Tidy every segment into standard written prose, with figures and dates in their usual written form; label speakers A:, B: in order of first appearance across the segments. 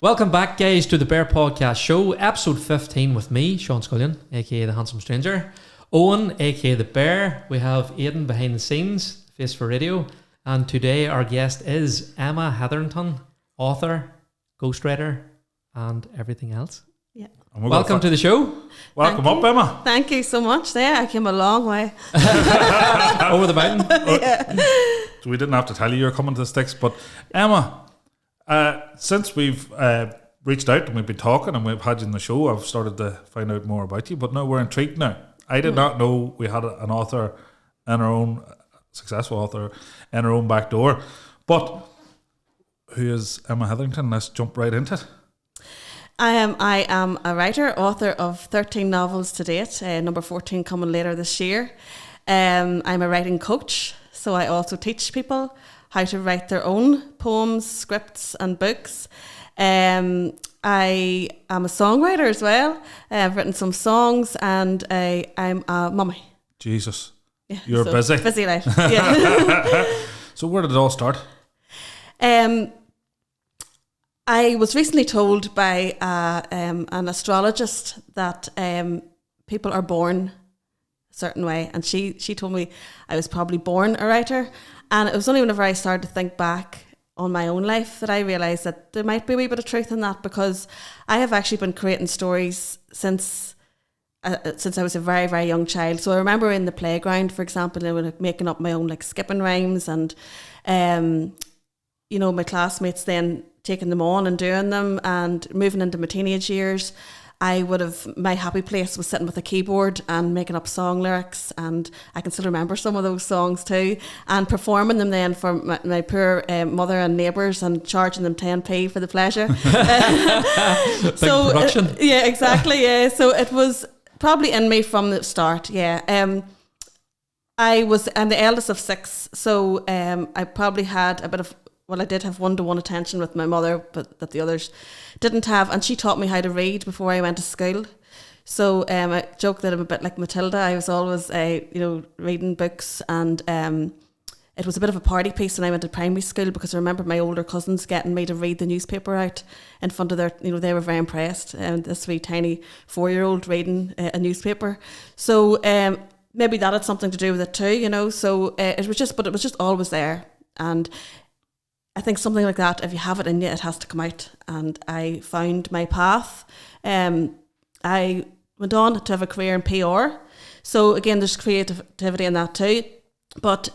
A: Welcome back, guys, to the Bear Podcast Show, episode 15 with me, Sean Scullion, aka the Handsome Stranger, Owen, aka the Bear. We have Aidan behind the scenes, Face for Radio, and today our guest is Emma Heatherington, author, ghostwriter, and everything else.
B: Yeah.
A: Welcome to the show.
C: Welcome up, Emma.
B: Thank you so much. There, I came a long way.
A: Over the mountain.
B: Yeah.
C: So we didn't have to tell you you're coming to the sticks, but Emma, since we've reached out and we've been talking and we've had you on the show, I've started to find out more about you, but now we're intrigued now. I did not know we had an author in our own, successful author in our own back door. But who is Emma Heatherington? Let's jump right into it.
B: I am a writer, author of 13 novels to date, number 14 coming later this year. I'm a writing coach, so I also teach people how to write their own poems, scripts and books. I am a songwriter as well. I've written some songs and I'm a mummy.
C: Jesus.
B: Yeah,
C: You're busy.
B: Busy life, yeah.
C: So where did it all start?
B: I was recently told by an astrologist that people are born a certain way, and she told me I was probably born a writer. And it was only whenever I started to think back on my own life that I realised that there might be a wee bit of truth in that, because I have actually been creating stories since I was a very, very young child. So I remember in the playground, for example, I was making up my own like skipping rhymes, and my classmates then taking them on and doing them, and moving into my teenage years. My happy place was sitting with a keyboard and making up song lyrics, and I can still remember some of those songs too, and performing them then for my poor mother and neighbours, and charging them 10p for the pleasure.
A: Big production.
B: Yeah, exactly. Yeah, so it was probably in me from the start. Yeah. I'm the eldest of 6, so I probably had a bit of. Well, I did have one-to-one attention with my mother, but that the others didn't have. And she taught me how to read before I went to school. So I joke that I'm a bit like Matilda. I was always, reading books, and it was a bit of a party piece when I went to primary school, because I remember my older cousins getting me to read the newspaper out in front of their, they were very impressed. This wee tiny 4-year-old reading a newspaper. So maybe that had something to do with it too, So it was just always there. And I think something like that, if you have it in you, it has to come out. And I found my path. I went on to have a career in PR. So again, there's creativity in that too. But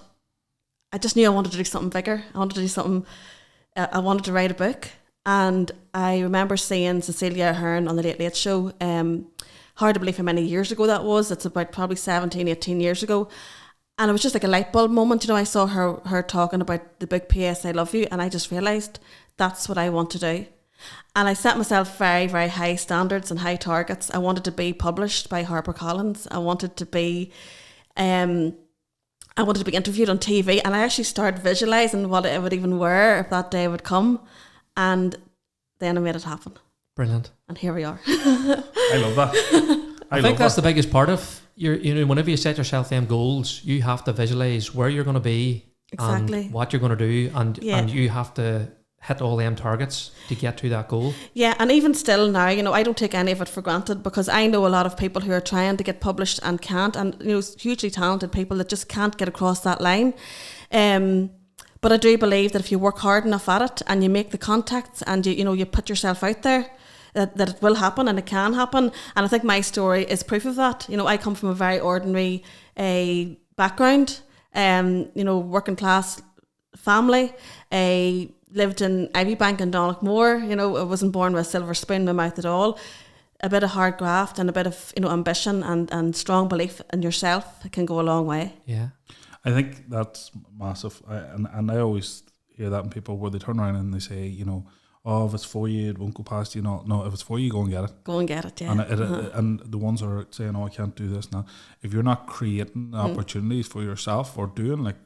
B: I just knew I wanted to do something bigger. I wanted to write a book. And I remember seeing Cecilia Ahern on the Late Late Show. Hard to believe how many years ago that was. It's about probably 17, 18 years ago. And it was just like a light bulb moment. I saw her talking about the book P.S. I Love You, and I just realised that's what I want to do. And I set myself very, very high standards and high targets. I wanted to be published by HarperCollins. I wanted to be interviewed on TV, and I actually started visualising what it would even wear if that day would come. And then I made it happen.
A: Brilliant.
B: And here we are.
C: I love that.
A: I think that's the biggest part of whenever you set yourself them goals, you have to visualize where you're going to be,
B: exactly,
A: and what you're going to do, and you have to hit all them targets to get to that goal.
B: Yeah, and even still now, I don't take any of it for granted, because I know a lot of people who are trying to get published and can't, and hugely talented people that just can't get across that line. But I do believe that if you work hard enough at it and you make the contacts and you put yourself out there, that it will happen, and it can happen. And I think my story is proof of that. I come from a very ordinary background, working class family. I lived in Ivybank in Donegal. I wasn't born with a silver spoon in my mouth at all. A bit of hard graft and a bit of ambition and strong belief in yourself can go a long way.
A: Yeah,
C: I think that's massive. And I always hear that in people where they turn around and they say, if it's for you, it won't go past you. No, if it's for you, go and get it.
B: Go and get it, yeah.
C: And and the ones that are saying, I can't do this now. If you're not creating opportunities for yourself or doing, like,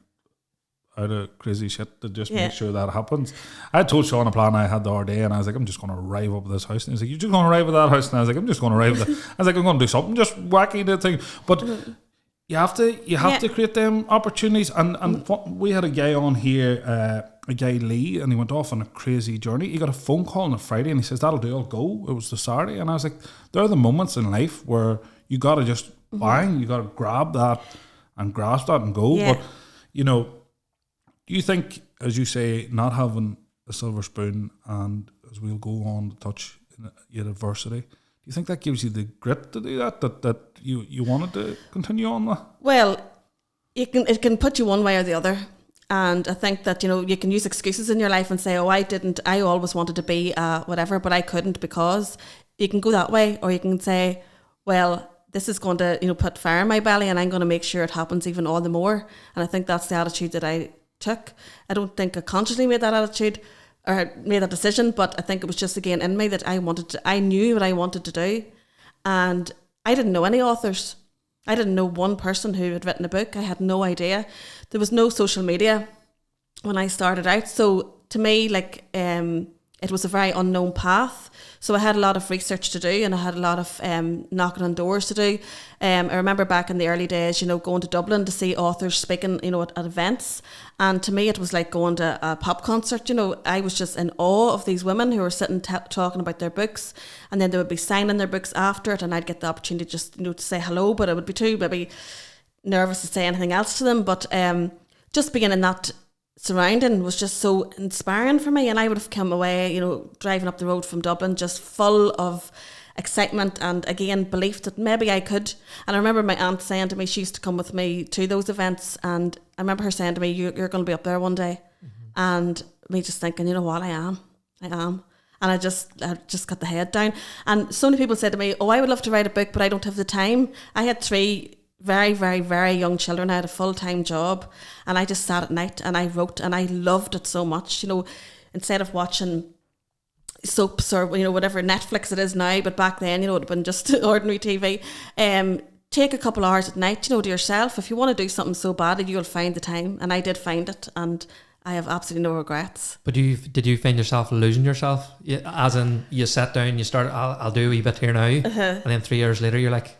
C: out of crazy shit to just make sure that happens. I told Sean a plan I had the other day, and I was like, I'm just going to arrive up at this house. And he's like, you're just going to arrive at that house? And I was like, I'm just going to arrive at that. I was like, I'm going to do something just wacky to thing. But you have to create them opportunities. And we had a guy on here, a guy Lee, and he went off on a crazy journey. He got a phone call on a Friday, and he says, that'll do, I'll go. It was the Saturday. And I was like, there are the moments in life where you got to just bang, you got to grab that and grasp that and go. But, you know, do you think, as you say, not having a silver spoon, and as we'll go on to touch in adversity, do you think that gives you the grit to do that you wanted to continue on that?
B: Well, it can put you one way or the other. And I think that, you know, you can use excuses in your life and say, I always wanted to be whatever, but I couldn't because. You can go that way, or you can say, well, this is going to, you know, put fire in my belly, and I'm going to make sure it happens even all the more. And I think that's the attitude that I took. I don't think I consciously made that attitude or made that decision, but I think it was just again in me that I knew what I wanted to do. And I didn't know any authors. I didn't know one person who had written a book. I had no idea. There was no social media when I started out. So to me, like, it was a very unknown path. So I had a lot of research to do, and I had a lot of knocking on doors to do. I remember back in the early days, you know, going to Dublin to see authors speaking, you know, at events. And to me, it was like going to a pop concert. You know, I was just in awe of these women who were sitting talking about their books, and then they would be signing their books after it, and I'd get the opportunity just, you know, to say hello, but I would be too maybe nervous to say anything else to them. But just being in that surrounding was just so inspiring for me, and I would have come away, you know, driving up the road from Dublin just full of excitement and again belief that maybe I could. And I remember my aunt saying to me, she used to come with me to those events, and I remember her saying to me, you're going to be up there one day. And me just thinking, you know what, I am and I just got the head down. And so many people said to me, I would love to write a book, but I don't have the time. I had 3 very, very, very young children. I had a full-time job, and I just sat at night and I wrote, and I loved it so much. You know, instead of watching soaps or, you know, whatever Netflix it is now, but back then, you know, it would have been just ordinary TV. Take a couple hours at night, you know, to yourself. If you want to do something so badly, you'll find the time, and I did find it, and I have absolutely no regrets. But
A: did you find yourself losing yourself? As in, you sat down, you started, I'll do a wee bit here now, and then 3 years later, you're like,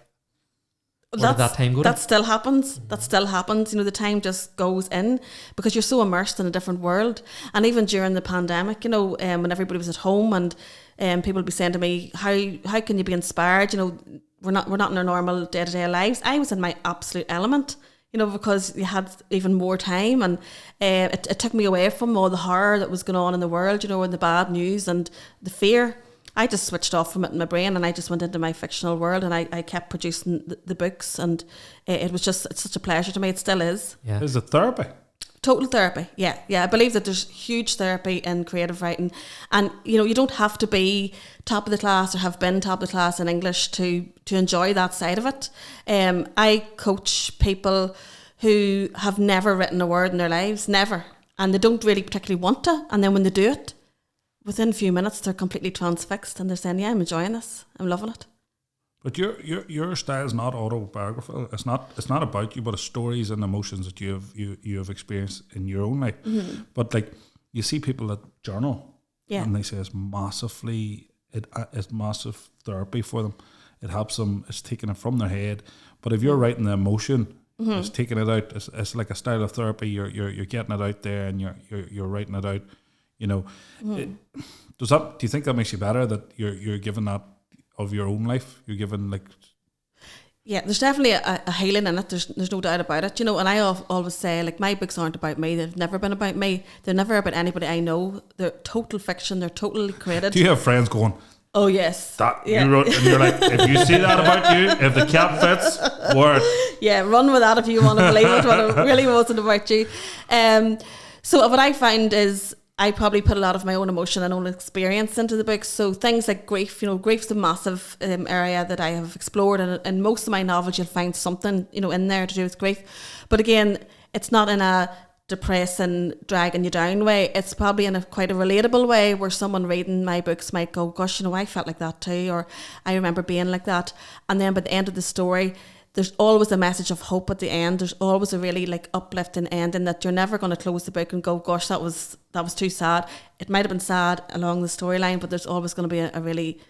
A: where did that time go to?
B: That still happens. That still happens. You know, the time just goes in because you're so immersed in a different world. And even during the pandemic, you know, when everybody was at home, and people would be saying to me, how can you be inspired? You know, we're not in our normal day-to-day lives. I was in my absolute element, you know, because you had even more time, and it took me away from all the horror that was going on in the world, you know, and the bad news and the fear. I just switched off from it in my brain, and I just went into my fictional world, and I kept producing the books, and it's such a pleasure to me. It still is.
C: Yeah. Is it therapy?
B: Total therapy. Yeah. I believe that there's huge therapy in creative writing, and you know, you don't have to be top of the class or have been top of the class in English to enjoy that side of it. I coach people who have never written a word in their lives, never, and they don't really particularly want to, and then when they do it, within a few minutes, they're completely transfixed, and they're saying, "Yeah, I'm enjoying this. I'm loving it."
C: But your style is not autobiographical. It's not about you, but it's stories and emotions that you have experienced in your own life. Mm-hmm. But like, you see people that journal, and they say it's massive therapy for them. It helps them. It's taking it from their head. But if you're writing the emotion, it's taking it out. It's like a style of therapy. You're getting it out there, and you're writing it out. You know, do you think that makes you better, that you're giving that of your own life? You're giving, like...
B: Yeah, there's definitely a healing in it. There's no doubt about it. You know, and I always say, like, my books aren't about me. They've never been about me. They're never about anybody I know. They're total fiction. They're totally created.
C: Do you have friends going,
B: oh, yes.
C: You wrote, and you're like, if you see that about you, if the cap fits, word.
B: Yeah, run with that if you want to believe it, but it really wasn't about you. So what I find is, I probably put a lot of my own emotion and own experience into the books. So things like grief, you know, grief's a massive area that I have explored. And in most of my novels, you'll find something, you know, in there to do with grief. But again, it's not in a depressing, dragging you down way. It's probably in quite a relatable way, where someone reading my books might go, gosh, you know, I felt like that too. Or I remember being like that. And then by the end of the story, there's always a message of hope at the end. There's always a really like uplifting ending that you're never going to close the book and go, gosh, that was too sad. It might have been sad along the storyline, but there's always going to be a really,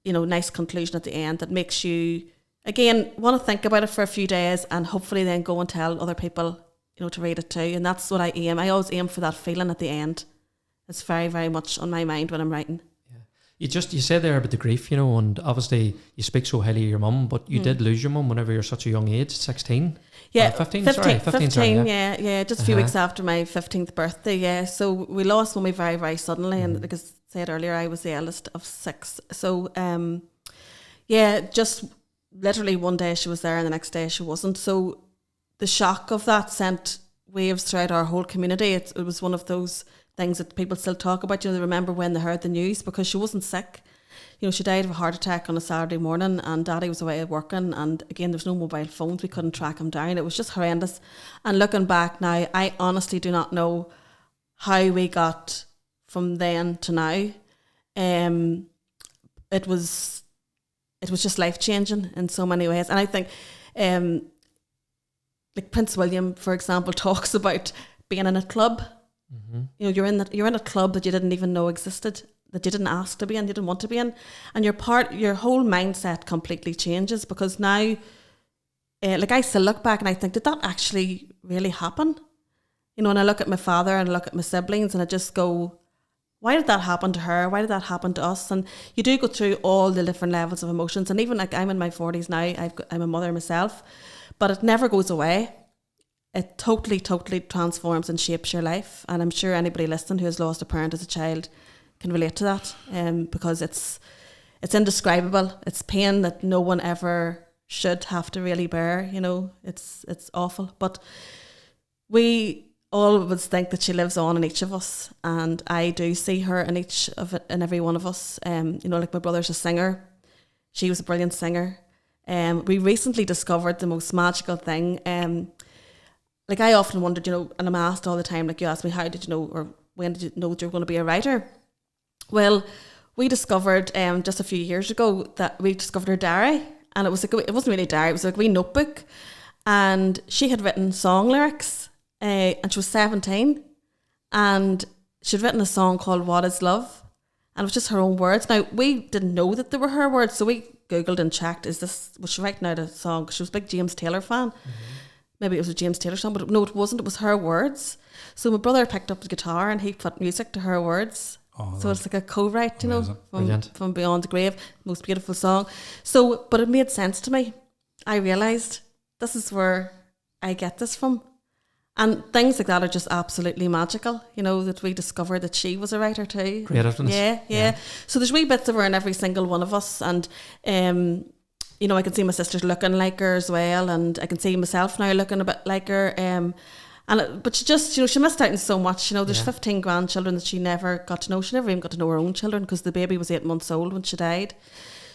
B: you know, nice conclusion at the end that makes you, again, want to think about it for a few days and hopefully then go and tell other people, you know, to read it too. And that's what I aim. I always aim for that feeling at the end. It's very, very much on my mind when I'm writing.
A: You said there about the grief, you know, and obviously you speak so highly of your mum, but you did lose your mum whenever you're such a young age, 16?
B: Yeah,
A: 15,
B: 15,
A: sorry,
B: yeah, just a few weeks after my 15th birthday, yeah. So we lost mummy very, very suddenly, and like I said earlier, I was the eldest of 6. So, yeah, just literally one day she was there and the next day she wasn't. So the shock of that sent waves throughout our whole community. It was one of those things that people still talk about. You know, they remember when they heard the news because she wasn't sick. You know, she died of a heart attack on a Saturday morning and Daddy was away working, and again, there's no mobile phones. We couldn't track him down. It was just horrendous. And looking back now, I honestly do not know how we got from then to now. It was just life-changing in so many ways. And I think like Prince William, for example, talks about being in a club. You know, you're in a club that you didn't even know existed, that you didn't ask to be in, you didn't want to be in, and your whole mindset completely changes because now, like I still look back and I think, did that actually really happen? You know, and I look at my father and I look at my siblings and I just go, why did that happen to her? Why did that happen to us? And you do go through all the different levels of emotions, and even like I'm in my 40s now, I'm a mother myself, but it never goes away. It totally transforms and shapes your life. And I'm sure anybody listening who has lost a parent as a child can relate to that, because it's indescribable. It's pain that no one ever should have to really bear. You know, it's awful. But we always think that she lives on in each of us, and I do see her in in every one of us. You know, like my brother's a singer. She was a brilliant singer. We recently discovered the most magical thing. Like I often wondered, you know, and I'm asked all the time, like you ask me, how did you know, or when did you know that you were going to be a writer? Well, we discovered just a few years ago that we discovered her diary, and it wasn't really a diary, it was like a wee notebook, and she had written song lyrics, and she was 17, and she'd written a song called What Is Love, and it was just her own words. Now, we didn't know that they were her words, so we Googled and checked, was she writing out a song? She was a big James Taylor fan. Maybe it was a James Taylor song, but no, it wasn't. It was her words. So my brother picked up the guitar and he put music to her words. Oh, so it's like a co-write, you know, from Beyond the Grave, most beautiful song. So, but it made sense to me. I realised this is where I get this from. And things like that are just absolutely magical, you know, that we discovered that she was a writer too.
A: Creativeness.
B: Yeah. So there's wee bits of her in every single one of us. And, you know, I can see my sisters looking like her as well, and I can see myself now looking a bit like her. But she just, you know, she missed out on so much. You know, there's 15 grandchildren that she never got to know. She never even got to know her own children because the baby was 8 months old when she died.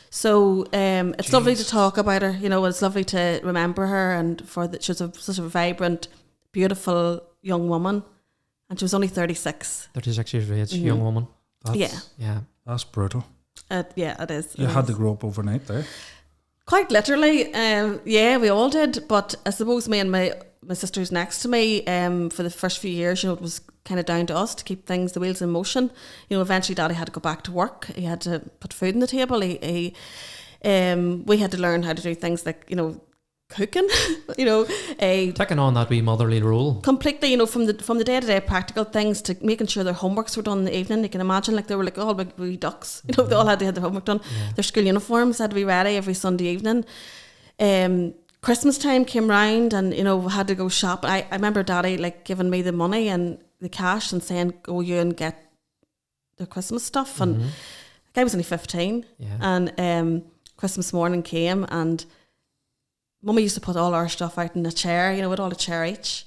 B: So it's lovely to talk about her. You know, it's lovely to remember her, and she was such a vibrant, beautiful young woman, and she was only 36.
A: 36 years of age, young woman.
B: Yeah.
C: That's brutal.
B: Yeah, it is.
C: You had to grow up overnight there.
B: Quite literally, yeah, we all did. But I suppose me and my sisters next to me, for the first few years, you know, it was kind of down to us to keep the wheels in motion. You know, eventually Daddy had to go back to work. He had to put food on the table. We had to learn how to do things like, you know, cooking, you know,
A: taking on that wee motherly role
B: completely, you know, from the day-to-day practical things to making sure their homeworks were done in the evening. You can imagine, like, they were like all big wee ducks, you know, they all had to have their homework done. Their school uniforms had to be ready every Sunday evening. Christmas time came round, and, you know, we had to go shop. I remember Daddy like giving me the money and the cash and saying, go you and get the Christmas stuff. And like, I was only 15, and Christmas morning came, and Mummy used to put all our stuff out in a chair, you know, with all a chair each.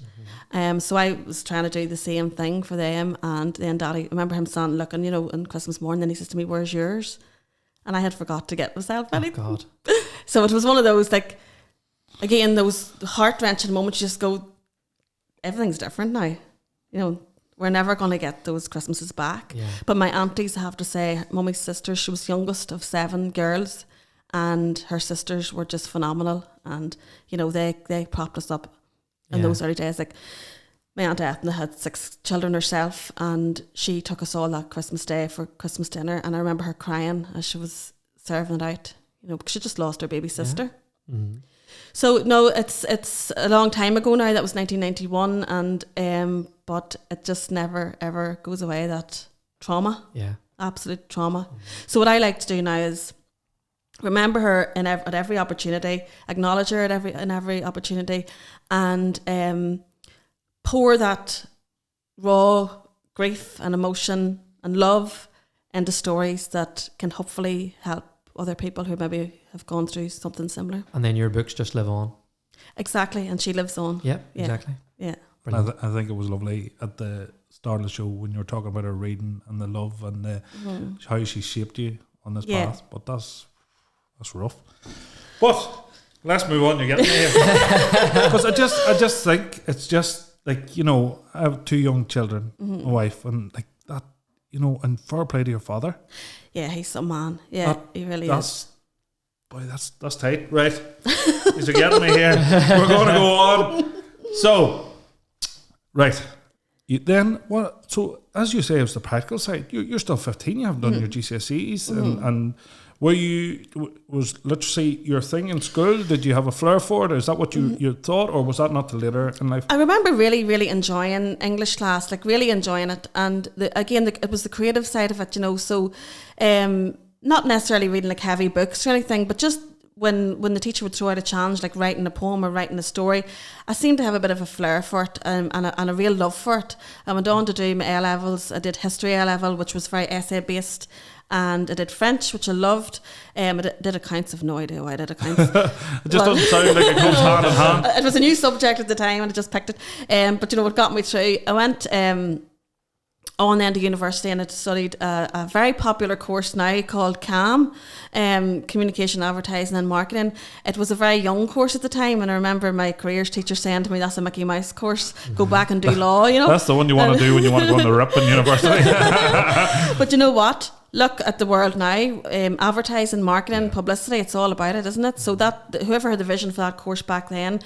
B: So I was trying to do the same thing for them, and then Daddy, I remember him standing looking, you know, on Christmas morning, and he says to me, where's yours? And I had forgot to get myself anything.
A: Oh God.
B: So it was one of those, like, again, those heart-wrenching moments. You just go, everything's different now. You know, we're never going to get those Christmases back. But my aunties, I have to say, Mummy's sister, she was youngest of 7 girls, and her sisters were just phenomenal, and they propped us up in those early days. Like my Aunt Ethna had 6 children herself, and she took us all that Christmas Day for Christmas dinner, and I remember her crying as she was serving it out, because she just lost her baby sister. Mm-hmm. So no, it's a long time ago now. That was 1991, and but it just never ever goes away, that trauma. Yeah, absolute trauma. Mm-hmm. So what I like to do now is remember her at every opportunity, acknowledge her in every opportunity, and pour that raw grief and emotion and love into stories that can hopefully help other people who maybe have gone through something similar.
A: And then your books just live on.
B: Exactly, and she lives on.
A: Yeah, exactly.
B: Yeah.
C: I think it was lovely at the start of the show when you were talking about her reading and the love and the how she shaped you on this path. But that's rough. But let's move on. You get me here, because I just think it's just like, I have 2 young children, a wife, and like that, and fair play to your father.
B: Yeah, he's some man. Yeah, he really is.
C: Boy, that's tight, right? You're getting me here. We're going to go on. So, right. Then what? So, as you say, it was the practical side. You're still 15. You haven't done your GCSEs, and were you, let's say, your thing in school? Did you have a flair for it? Is that what you thought, or was that not till later in life?
B: I remember really, really enjoying English class, like really enjoying it, and it was the creative side of it, So, not necessarily reading like heavy books or anything, but just when the teacher would throw out a challenge like writing a poem or writing a story, I seemed to have a bit of a flair for it, and a real love for it. I went on to do my A-levels. I did history A-level, which was very essay based, and I did French, which I loved. I did accounts. I've no idea why I did accounts.
C: It just doesn't sound like it goes hand in hand.
B: It was a new subject at the time, and I just picked it. But what got me through, I went on then to university, and I studied a very popular course now called CAM, Communication, Advertising and Marketing. It was a very young course at the time, and I remember my careers teacher saying to me, that's a Mickey Mouse course, go back and do law,
C: That's the one you want to do when you want to go on the rip in university.
B: But you know what? Look at the world now, advertising, marketing, publicity, it's all about it, isn't it? So that whoever had the vision for that course back then,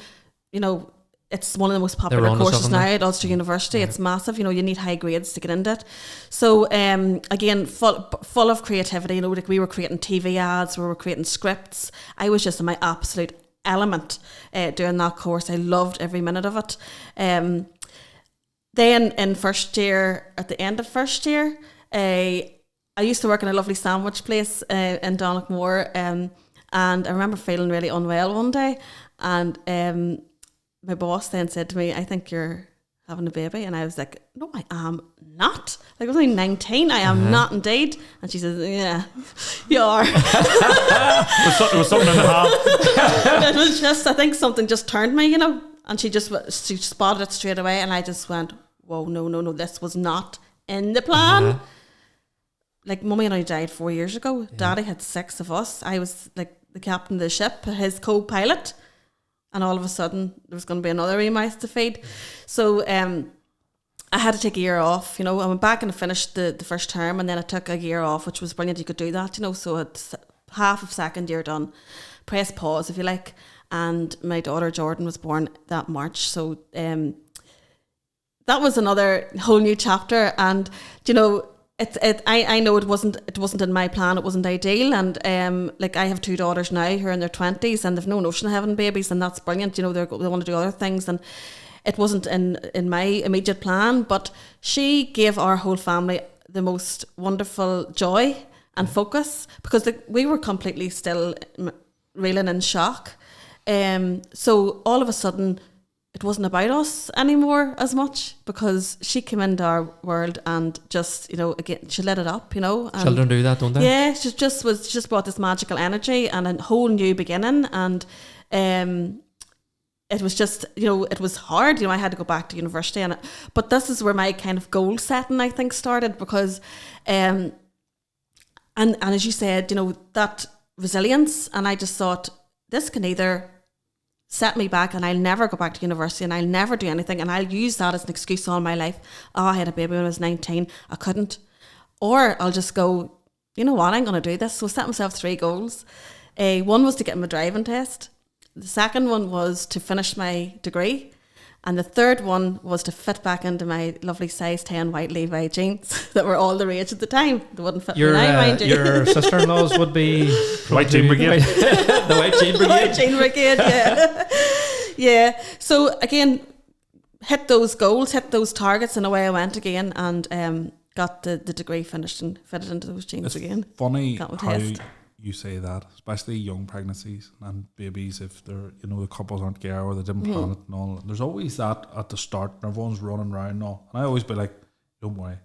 B: it's one of the most popular courses now at Ulster University. Yeah. It's massive. You need high grades to get into it. So again, full of creativity. Like we were creating TV ads, we were creating scripts. I was just in my absolute element doing that course. I loved every minute of it. Then in first year, at the end of first year, I used to work in a lovely sandwich place in Donegal, and I remember feeling really unwell one day, and my boss then said to me, I think you're having a baby. And I was like, no, I am not. Like, I was only 19. I am not indeed. And she says, yeah, you are.
C: There was something in the hand.
B: It was just, I think something just turned me, and she spotted it straight away. And I just went, whoa, no, this was not in the plan. Like, Mummy and I died 4 years ago. Yeah. Daddy had 6 of us. I was like the captain of the ship, his co-pilot. And all of a sudden, there was going to be another wee mouth to feed. So I had to take a year off. I went back and I finished the first term, and then I took a year off, which was brilliant. You could do that, So it's half of second year done. Press pause, if you like. And my daughter Jordan was born that March. So that was another whole new chapter. And I know it wasn't in my plan. It wasn't ideal, and I have 2 daughters now who are in their 20s, and they've no notion of having babies, and that's brilliant. They want to do other things, and it wasn't in my immediate plan. But she gave our whole family the most wonderful joy and focus, because we were completely still reeling in shock. So all of a sudden, it wasn't about us anymore as much, because she came into our world and just, again, she lit it up,
A: Children do that, don't they?
B: Yeah, she just brought this magical energy and a whole new beginning. And it was just, it was hard. I had to go back to university, but this is where my kind of goal setting, I think, started, because, and as you said, that resilience, and I just thought, this can either set me back and I'll never go back to university and I'll never do anything, and I'll use that as an excuse all my life. I had a baby when I was 19, I couldn't. Or I'll just go, you know what, I'm going to do this. So I set myself 3 goals. One was to get my driving test. The second one was to finish my degree. And the third one was to fit back into my lovely size 10 white Levi jeans that were all the rage at the time. They wouldn't fit me now, mind you.
A: Your sister-in-laws would be...
C: White Jean Brigade.
A: The White Jean Brigade.
B: White Jean Brigade, yeah. Yeah. So, again, hit those goals, hit those targets, and away I went again and got the degree finished and fitted into those jeans again.
C: Funny how you say that, especially young pregnancies and babies, if they're, the couples aren't together or they didn't plan it and all. There's always that at the start and everyone's running around and all. And I always be like, don't worry,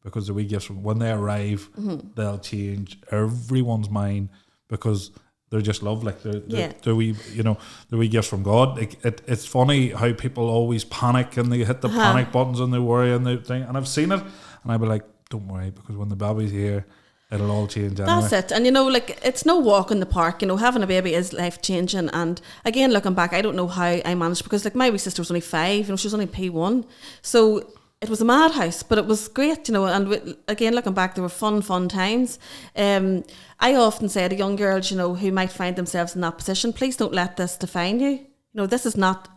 C: because the wee gifts, when they arrive, they'll change everyone's mind because they're just lovely. They're wee, they're wee gifts from God. It's funny how people always panic and they hit the panic buttons and they worry and they thing. And I've seen it and I'd be like, don't worry, because when the baby's here, it'll all change anyway.
B: That's it. And it's no walk in the park. Having a baby is life changing. And again, looking back, I don't know how I managed, because my wee sister was only 5, she was only P1. So it was a madhouse, but it was great, and again, looking back, there were fun times. I often say to young girls, who might find themselves in that position, please don't let this define you. This is not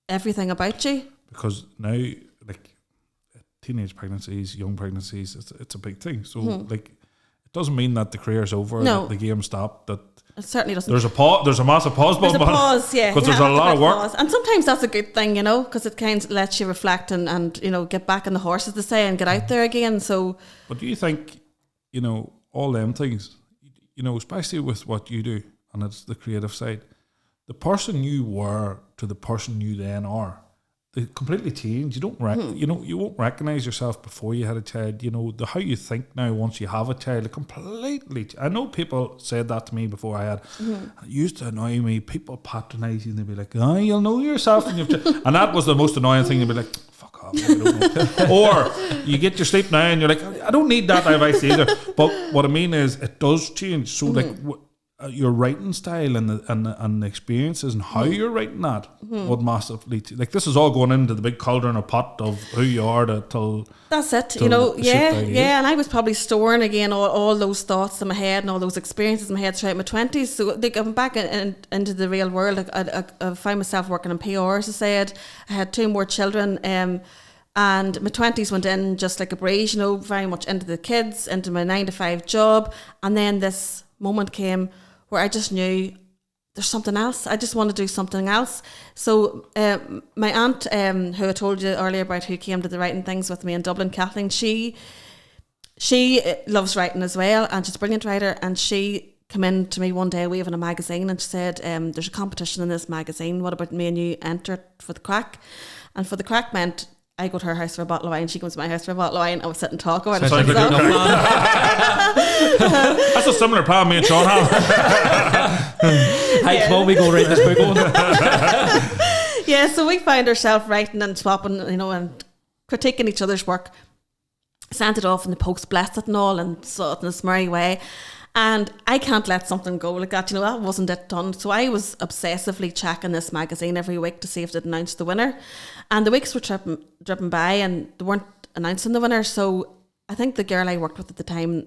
B: everything about you.
C: Because now, teenage pregnancies, young pregnancies, it's a big thing. So, it doesn't mean that the career's over, that the game stopped, that
B: it certainly doesn't.
C: There's a massive pause button.
B: There's a pause, yeah.
C: Because there's a lot of work.
B: Pause. And sometimes that's a good thing, because it kind of lets you reflect and get back on the horse, as they say, and get out there again. So,
C: but do you think, all them things, especially with what you do, and it's the creative side, the person you were to the person you then are, they completely change. You don't you won't recognize yourself before you had a child. The how you think now once you have a child, it completely. I know people said that to me before I had. It used to annoy me. People patronize you and they'd be like, "Oh, you'll know yourself," and that was the most annoying thing. They'd be like, "Fuck off, I don't know." Or you get your sleep now and you're like, "I don't need that advice either." But what I mean is, it does change. So your writing style and the experiences and how you're writing that would massively this is all going into the big cauldron or pot of who you are till
B: that's it, and I was probably storing again all those thoughts in my head and all those experiences in my head throughout my 20s. So I'm back into the real world. I found myself working in PR, as I said. I had 2 more children, and my 20s went in just like a breeze, very much into the kids, into my 9-to-5 job, and then this moment came where I just knew there's something else. I just want to do something else. So my aunt, who I told you earlier about, who came to the writing things with me in Dublin, Kathleen, she loves writing as well, and she's a brilliant writer. And she came in to me one day waving a magazine, and she said, there's a competition in this magazine. What about me and you enter for the crack? And for the crack meant I go to her house for a bottle of wine, she comes to my house for a bottle of wine, and we sit and talk about it.
C: That's a similar plan me and Sean have.
A: Hey, come on, we go write this book on.
B: Yeah, so we find ourselves writing and swapping, and critiquing each other's work. Sent it off in the post, blessed it and all, and saw it in a smirry way. And I can't let something go like that. That wasn't it done. So I was obsessively checking this magazine every week to see if they'd announced the winner. And the weeks were dripping by and they weren't announcing the winner. So I think the girl I worked with at the time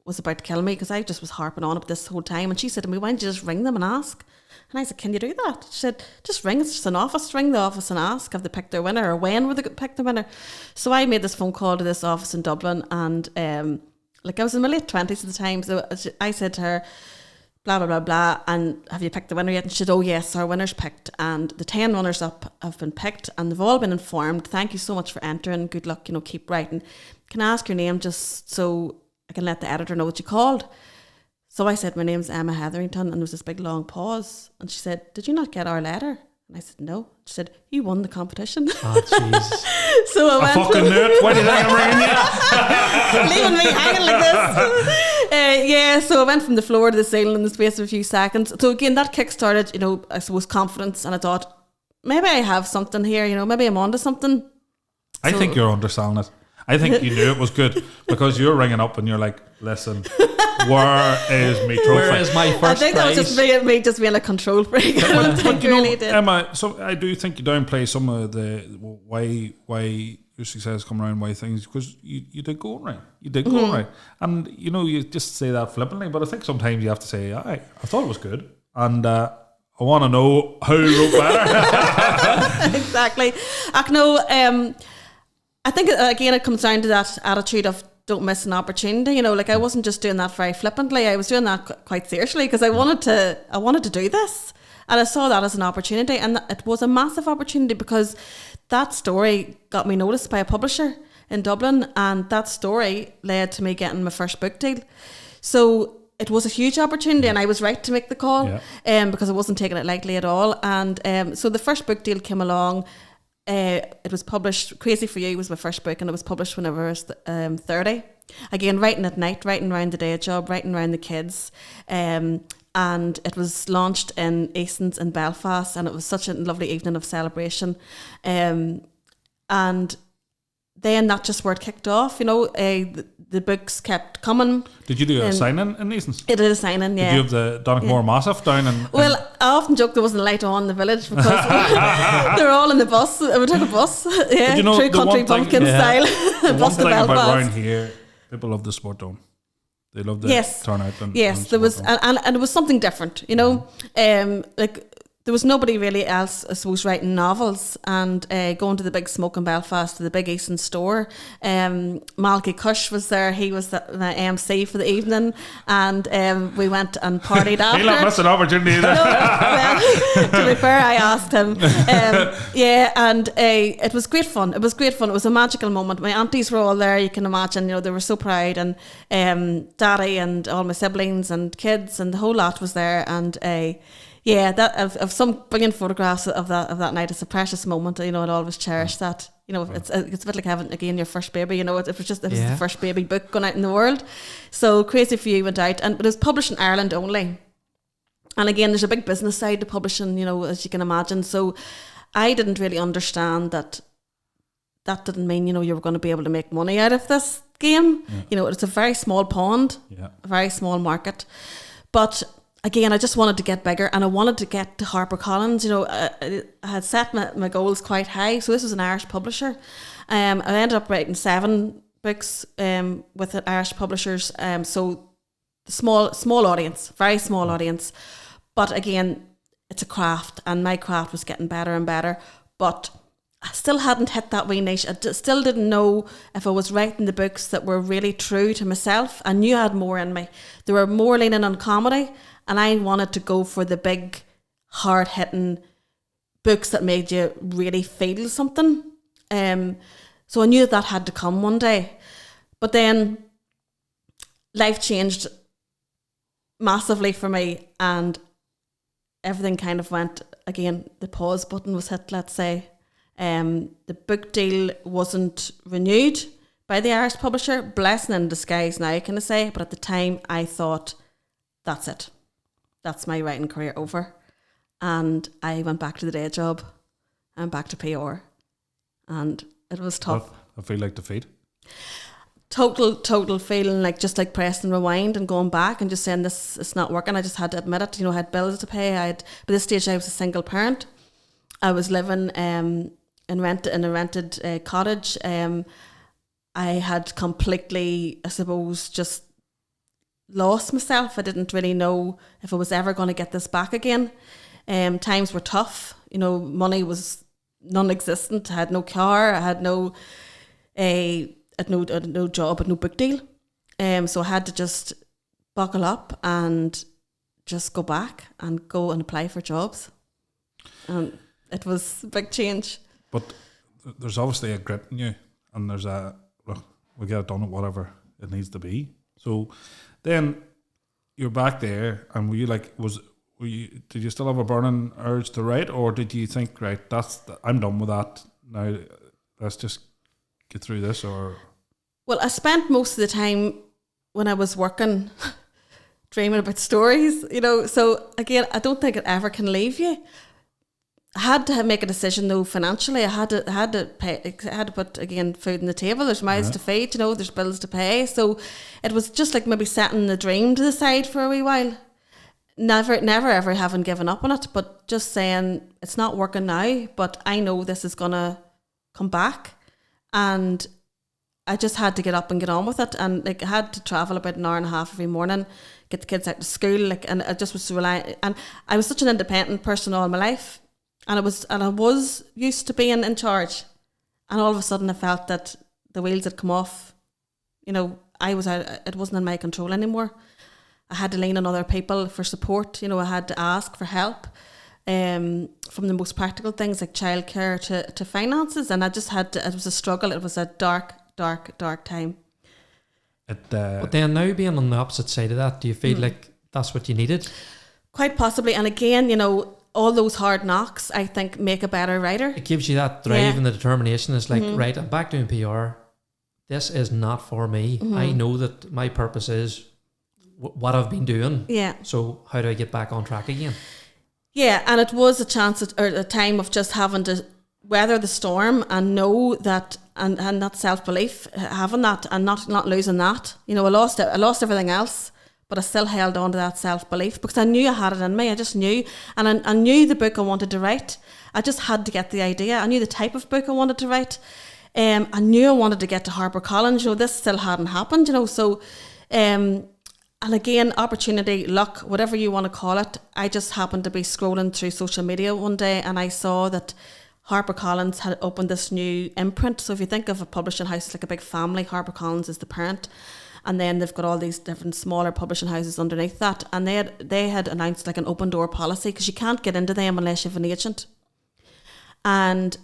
B: was about to kill me, because I just was harping on it this whole time. And she said to me, "Why don't you just ring them and ask?" And I said, "Can you do that?" She said, "Just ring. It's just an office. Ring the office and ask if they picked their winner or when would they pick the winner." So I made this phone call to this office in Dublin, and I was in my late 20s at the time, so I said to her, blah, blah, blah, blah, and have you picked the winner yet? And she said, "Oh yes, our winner's picked, and the 10 runners up have been picked, and they've all been informed. Thank you so much for entering. Good luck, keep writing. Can I ask your name just so I can let the editor know what you called?" So I said, "My name's Emma Heatherington," and there was this big long pause, and she said, "Did you not get our letter?" And I said, "No." She said, "You won the competition."
A: Oh, Jesus.
B: So I went,
C: fucking knew it. Why did I ring you?
B: leaving me hanging like this. So I went from the floor to the ceiling in the space of a few seconds. So again, that kick-started, I suppose, confidence. And I thought, maybe I have something here, maybe I'm onto something.
C: I think you're underselling it. I think you knew it was good, because you're ringing up and you're like, "Listen, where is my trophy?
A: Where is my first
B: I think
A: prize?"
B: that was just me just being a control freak. I think really did.
C: Emma, so I do think you downplay some of the why your success come around, why things, because you did go right. You did go right. And, you know, you just say that flippantly, but I think sometimes you have to say, I thought it was good. And I want to know how you wrote better.
B: Exactly. I think, again, it comes down to that attitude of don't miss an opportunity. You know, like I wasn't just doing that very flippantly. I was doing that quite seriously because I wanted to do this. And I saw that as an opportunity. And it was a massive opportunity because that story got me noticed by a publisher in Dublin. And that story led to me getting my first book deal. So it was a huge opportunity and I was right to make the call because I wasn't taking it lightly at all. And so the first book deal came along. It was published, Crazy For You was my first book, and it was published whenever I was 30. Again, writing at night, writing around the day job, writing around the kids. And it was launched in Easton's in Belfast, and it was such a lovely evening of celebration. And then that's just where it kicked off, you know. The books kept coming.
C: Did you do a sign-in in Easton's?
B: It did a sign-in, yeah.
C: Did you have the Donegal Massive down in...
B: Well, I often joke there wasn't a light on in the village because they were all in the bus. We took a bus,
C: you know,
B: through country bumpkin style.
C: The
B: Bus
C: one
B: to
C: thing about
B: Belfast.
C: around here, people love the sport dome. They love the turnout.
B: Yes, there was, and it was something different, you know. Like there was nobody really else, I suppose, writing novels and going to the big smoke in Belfast, to the big Easton store. Malky Cush was there. He was the MC for the evening, and we went and partied after.
C: He'll not miss an opportunity either.
B: Well, to be fair, I asked him. And it was great fun. It was great fun. It was a magical moment. My aunties were all there. You can imagine, you know, they were so proud, and Daddy and all my siblings and kids and the whole lot was there, and that of some brilliant photographs of that night. It's a precious moment, you know. I'll always cherish that. You know, it's a bit like having again your first baby. You know, it was the first baby book going out in the world. So Crazy For You went out, but it was published in Ireland only. And again, there's a big business side to publishing, you know, as you can imagine. So I didn't really understand that didn't mean, you know, you were going to be able to make money out of this game. Yeah. You know, it's a very small pond, a very small market, but. Again, I just wanted to get bigger and I wanted to get to HarperCollins. You know, I had set my goals quite high. So this was an Irish publisher. I ended up writing 7 books with Irish publishers. So small audience, very small audience. But again, it's a craft and my craft was getting better and better. But I still hadn't hit that wee niche. I still didn't know if I was writing the books that were really true to myself. I knew I had more in me. They were more leaning on comedy. And I wanted to go for the big, hard-hitting books that made you really feel something. So I knew that had to come one day. But then life changed massively for me and everything kind of went, again, the pause button was hit, let's say. The book deal wasn't renewed by the Irish publisher. Blessing in disguise now, can I say. But at the time, I thought, that's it. That's my writing career over. And I went back to the day job and back to PR. And it was tough.
C: I feel like defeat.
B: Total feeling like just like pressing rewind and going back and just saying this it's not working. I just had to admit it. You know, I had bills to pay. By this stage I was a single parent. I was living in a rented cottage. I had completely, I suppose, just lost myself. I didn't really know if I was ever going to get this back again. Times were tough. You know, money was non-existent. I had no car. I had no job, but no book deal. So I had to just buckle up and just go back and go and apply for jobs. And it was a big change.
C: But there's obviously a grit in you, and there's we get it done at whatever it needs to be. So then you're back there, and did you still have a burning urge to write, or did you think, right, I'm done with that now, let's just get through this? Or
B: well, I spent most of the time when I was working dreaming about stories, you know. So again, I don't think it ever can leave you. I had to make a decision though financially. I had to pay. I had to put again food on the table. There's mouths to feed, you know. There's bills to pay. So it was just like maybe setting the dream to the side for a wee while. Never ever having given up on it, but just saying it's not working now. But I know this is gonna come back, And I just had to get up and get on with it. And like I had to travel about an hour and a half every morning, get the kids out to school, like, and I just was relying. And I was such an independent person all my life, and I was used to being in charge. And all of a sudden, I felt that the wheels had come off. You know, it wasn't in my control anymore. I had to lean on other people for support. You know, I had to ask for help, from the most practical things like childcare to finances. And I just had to, it was a struggle. It was a dark time.
A: But then now being on the opposite side of that, do you feel like that's what you needed?
B: Quite possibly. And again, you know, all those hard knocks, I think, make a better writer.
A: It gives you that drive and the determination. It's like, right, I'm back doing PR. This is not for me. I know that my purpose is what I've been doing. Yeah. So how do I get back on track again?
B: Yeah, and it was a chance or a time of just having to weather the storm and know that, and that self-belief, having that and not losing that. You know, I lost everything else, but I still held on to that self-belief because I knew I had it in me. I just knew, and I knew the book I wanted to write. I just had to get the idea. I knew the type of book I wanted to write. I knew I wanted to get to HarperCollins. You know, this still hadn't happened, you know, so... And again, opportunity, luck, whatever you want to call it. I just happened to be scrolling through social media one day and I saw that HarperCollins had opened this new imprint. So if you think of a publishing house, it's like a big family. HarperCollins is the parent. And then they've got all these different smaller publishing houses underneath that. And they had announced like an open door policy because you can't get into them unless you have an agent. And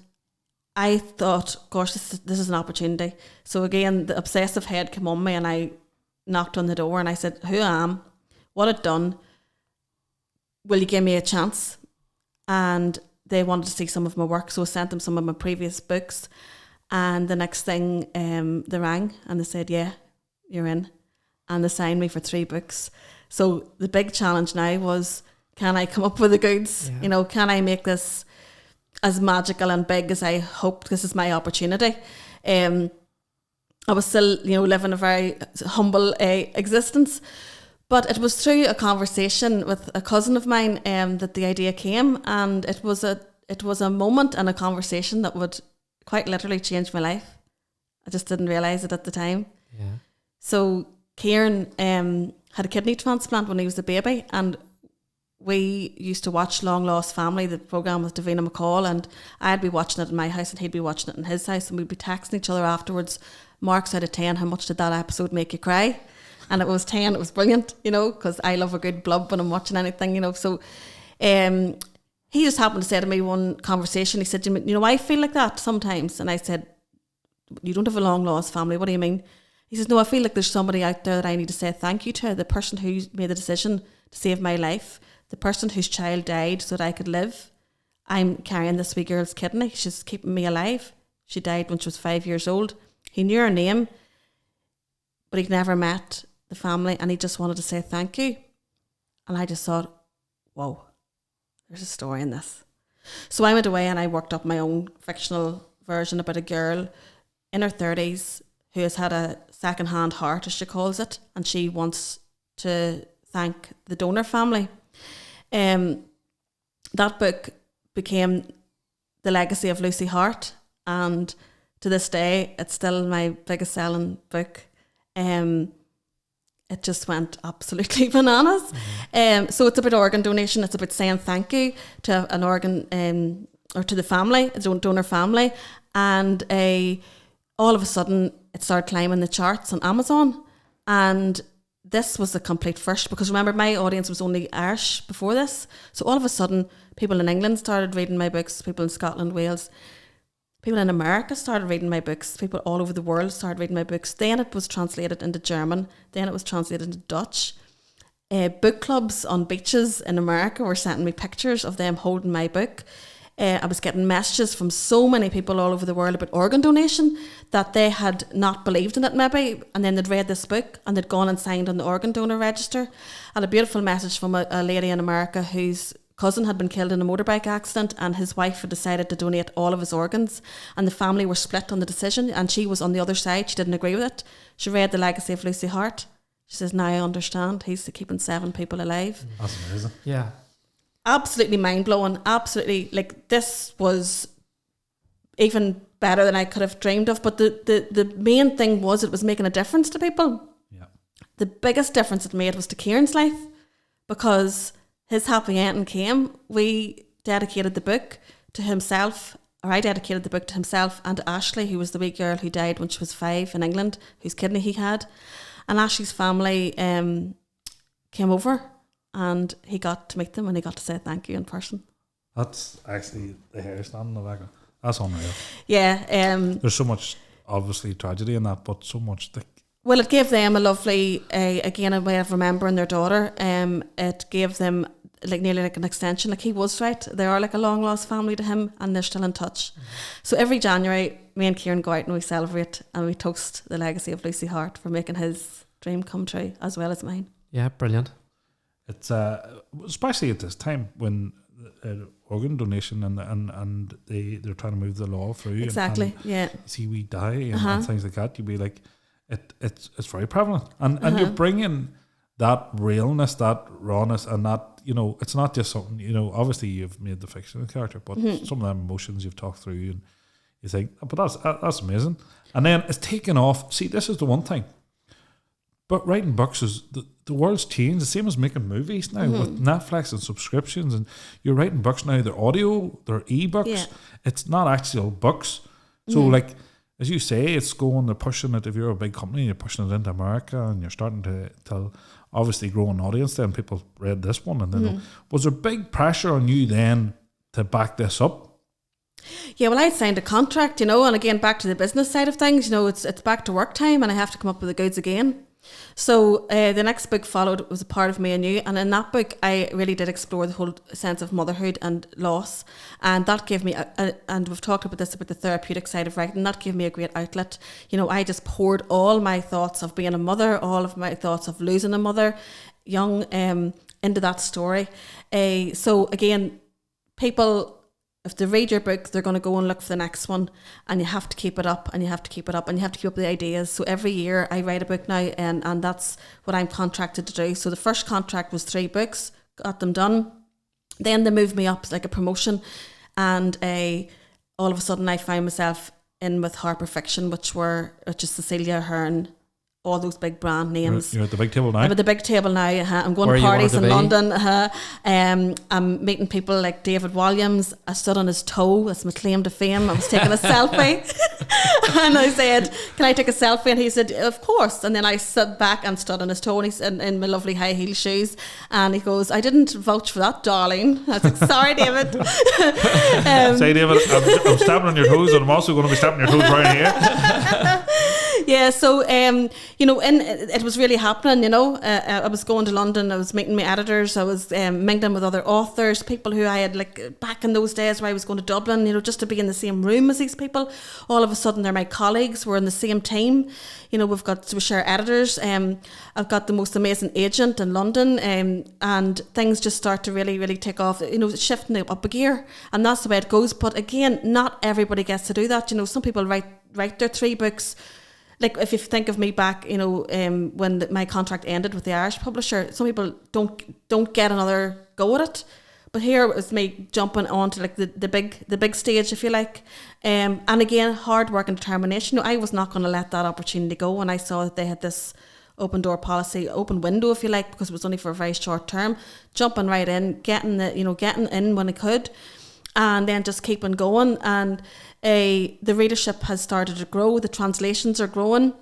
B: I thought, gosh, this is an opportunity. So again, the obsessive head came on me and I knocked on the door and I said, who I am, what I'd done, will you give me a chance? And they wanted to see some of my work, so I sent them some of my previous books. And the next thing, they rang and they said, yeah, you're in. And they signed me for 3 books. So the big challenge now was, can I come up with the goods? Yeah. You know, can I make this as magical and big as I hoped? This is my opportunity. I was still, you know, living a very humble existence. But it was through a conversation with a cousin of mine that the idea came, and it was a moment and a conversation that would quite literally change my life. I just didn't realise it at the time. Yeah. So Kieran had a kidney transplant when he was a baby, and we used to watch Long Lost Family, the programme with Davina McCall, and I'd be watching it in my house and he'd be watching it in his house, and we'd be texting each other afterwards, marks out of 10, how much did that episode make you cry? And it was 10, it was brilliant, you know, because I love a good blub when I'm watching anything, you know. So he just happened to say to me one conversation, he said, you know, I feel like that sometimes. And I said, you don't have a long lost family, what do you mean? He says, no, I feel like there's somebody out there that I need to say thank you to, the person who made the decision to save my life, the person whose child died so that I could live. I'm carrying this wee girl's kidney. She's keeping me alive. She died when she was 5 years old. He knew her name, but he'd never met the family, and he just wanted to say thank you. And I just thought, whoa, there's a story in this. So I went away and I worked up my own fictional version about a girl in her 30s who has had a second-hand heart, as she calls it, and she wants to thank the donor family. That book became the legacy of Lucy Hart, and to this day it's still my biggest selling book. It just went absolutely bananas. Mm-hmm. So it's about organ donation. It's about saying thank you to an organ or to the family, a donor family, and all of a sudden it started climbing the charts on Amazon. And this was a complete first, because remember, my audience was only Irish before this. So all of a sudden, people in England started reading my books, people in Scotland, Wales, people in America started reading my books, people all over the world started reading my books. Then it was translated into German, then it was translated into Dutch. Book clubs on beaches in America were sending me pictures of them holding my book. I was getting messages from so many people all over the world about organ donation that they had not believed in it maybe, and then they'd read this book and they'd gone and signed on the organ donor register. I had a beautiful message from a lady in America whose cousin had been killed in a motorbike accident, and his wife had decided to donate all of his organs, and the family were split on the decision, and she was on the other side. She didn't agree with it. She read The Legacy of Lucy Hart. She says, now I understand. He's keeping 7 people alive.
C: That's amazing.
A: Yeah.
B: Absolutely mind-blowing. Absolutely, like, this was even better than I could have dreamed of. But the main thing was it was making a difference to people.
C: Yeah.
B: The biggest difference it made was to Kieran's life, because his happy ending came. We dedicated the book to himself, or I dedicated the book to himself and to Ashley, who was the wee girl who died when she was 5 in England, whose kidney he had. And Ashley's family came over, and he got to meet them, and he got to say thank you in person.
C: That's actually the hair standing in the back. That's unreal.
B: Yeah.
C: There's so much, obviously, tragedy in that, but so much.
B: Well, it gave them a lovely, again, a way of remembering their daughter. It gave them nearly like an extension. Like, he was right. They are like a long lost family to him, and they're still in touch. So every January, me and Kieran go out and we celebrate and we toast the legacy of Lucy Hart for making his dream come true, as well as mine.
A: Yeah, brilliant.
C: It's especially at this time when organ donation and they're trying to move the law through.
B: Exactly.
C: And see, we die and things like that. You'd be like, it's very prevalent, and you're bringing that realness, that rawness, and that, it's not just something, obviously you've made the fictional character, but some of them emotions you've talked through, and you think, but that's amazing. And then it's taken off. See, this is the one thing. But writing books is the world's changed. The same as making movies now with Netflix and subscriptions. And you're writing books now. They're audio, they're ebooks. Yeah. It's not actual books. So like, as you say, it's going, they're pushing it. If you're a big company, you're pushing it into America, and you're starting to tell, obviously, grow an audience. Then people read this one, and then was there big pressure on you then to back this up?
B: Yeah, well, I signed a contract, and again, back to the business side of things, it's back to work time, and I have to come up with the goods again. So the next book followed was A Part of Me and You, and in that book I really did explore the whole sense of motherhood and loss, and that gave me and we've talked about this, about the therapeutic side of writing, that gave me a great outlet. I just poured all my thoughts of being a mother, all of my thoughts of losing a mother young into that story. So again, people, if they read your book, they're going to go and look for the next one, and you have to keep it up, and you have to keep it up, and you have to keep up the ideas. So every year I write a book now, and that's what I'm contracted to do. So the first contract was 3 books, got them done. Then they moved me up like a promotion, and all of a sudden I found myself in with Harper Fiction, which is Cecilia Ahern, all those big brand names.
C: You're at the big table now?
B: I'm at the big table now. I'm going to parties in London. I'm meeting people like David Williams. I stood on his toe. That's my claim to fame. I was taking a selfie. And I said, can I take a selfie? And he said, of course. And then I sat back and stood on his toe, and he's in my lovely high heel shoes. And he goes, I didn't vouch for that, darling. I was like, sorry, David.
C: Say, David, I'm stepping on your toes, and I'm also going to be stepping your toes right here.
B: Yeah, so it was really happening. I was going to London. I was meeting my editors. I was mingling with other authors, people who I had like back in those days where I was going to Dublin. Just to be in the same room as these people. All of a sudden, they're my colleagues. We're in the same team. We share editors. I've got the most amazing agent in London, and things just start to really, really take off. Shifting up a gear, and that's the way it goes. But again, not everybody gets to do that. Some people write their 3 books. Like, if you think of me back, when my contract ended with the Irish publisher, some people don't get another go at it. But here it was me jumping onto like the big stage, if you like. And again, hard work and determination. I was not going to let that opportunity go when I saw that they had this open door policy, open window, if you like, because it was only for a very short term. Jumping right in, getting in when I could, and then just keeping going. And the readership has started to grow. The translations are growing.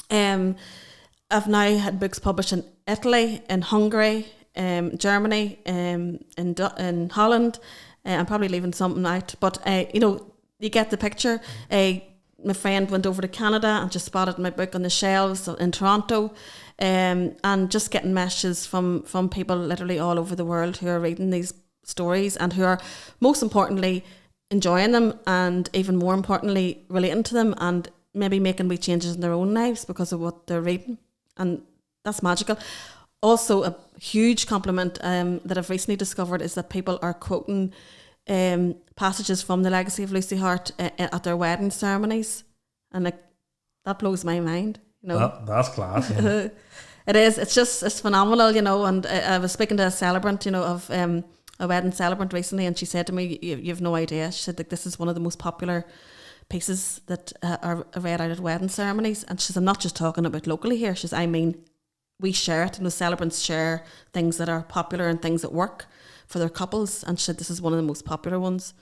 B: I've now had books published in Italy, in Hungary, Germany, in Holland. I'm probably leaving something out, but you get the picture. My friend went over to Canada and just spotted my book on the shelves in Toronto, and just getting messages from people literally all over the world who are reading these stories and who are, most importantly, enjoying them, and even more importantly, relating to them, and maybe making wee changes in their own lives because of what they're reading. And that's magical. Also, a huge compliment that I've recently discovered is that people are quoting passages from The Legacy of Lucy Hart at their wedding ceremonies, and that blows my mind.
C: That's class.
B: It is. It's phenomenal. And I was speaking to a celebrant, of a wedding celebrant recently, and she said to me, "You've no idea." She said that this is one of the most popular pieces that are read out at wedding ceremonies. And she says, I'm not just talking about locally here. She says, I mean, we share it. Celebrants share things that are popular and things that work for their couples. And she said, this is one of the most popular ones.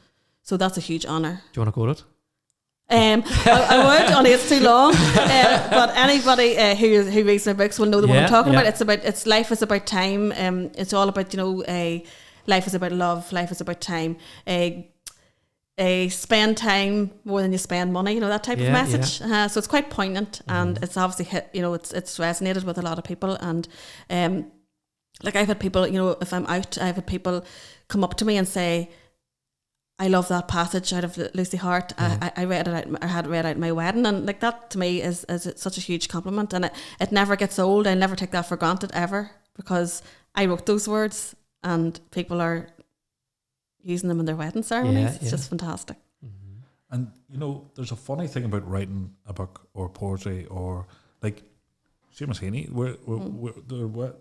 B: So that's a huge honour.
A: Do you want to quote it?
B: I would, only it's too long. But anybody who reads my books will know the one I'm talking about. It's life is about time. It's all about, life is about love. Life is about time. Spend time more than you spend money. That type of message. So it's quite poignant, and it's obviously hit. It's resonated with a lot of people. And like I've had people, if I'm out, I've had people come up to me and say, I love that passage out of Lucy Hart. I read it out. I had read out at my wedding, and like that to me is such a huge compliment, and it never gets old. I never take that for granted ever, because I wrote those words, and people are using them in their wedding ceremonies. It's just fantastic.
C: And there's a funny thing about writing a book or poetry or like Seamus Heaney, we're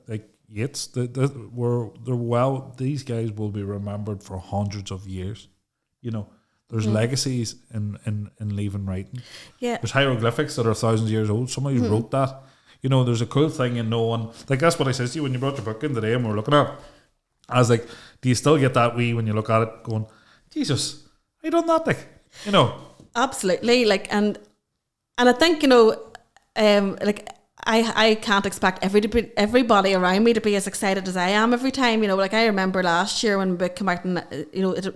C: like Yeats. These guys will be remembered for hundreds of years. There's legacies in leaving writing. Yeah. There's hieroglyphics that are thousands of years old. Somebody wrote that. There's a cool thing in knowing, like that's what I said to you when you brought your book in today and we were looking at it. I was like, do you still get that wee when you look at it going, Jesus, I done that, like,
B: Absolutely. Like, and I think, like I can't expect everybody around me to be as excited as I am every time. Like I remember last year when the book came out, and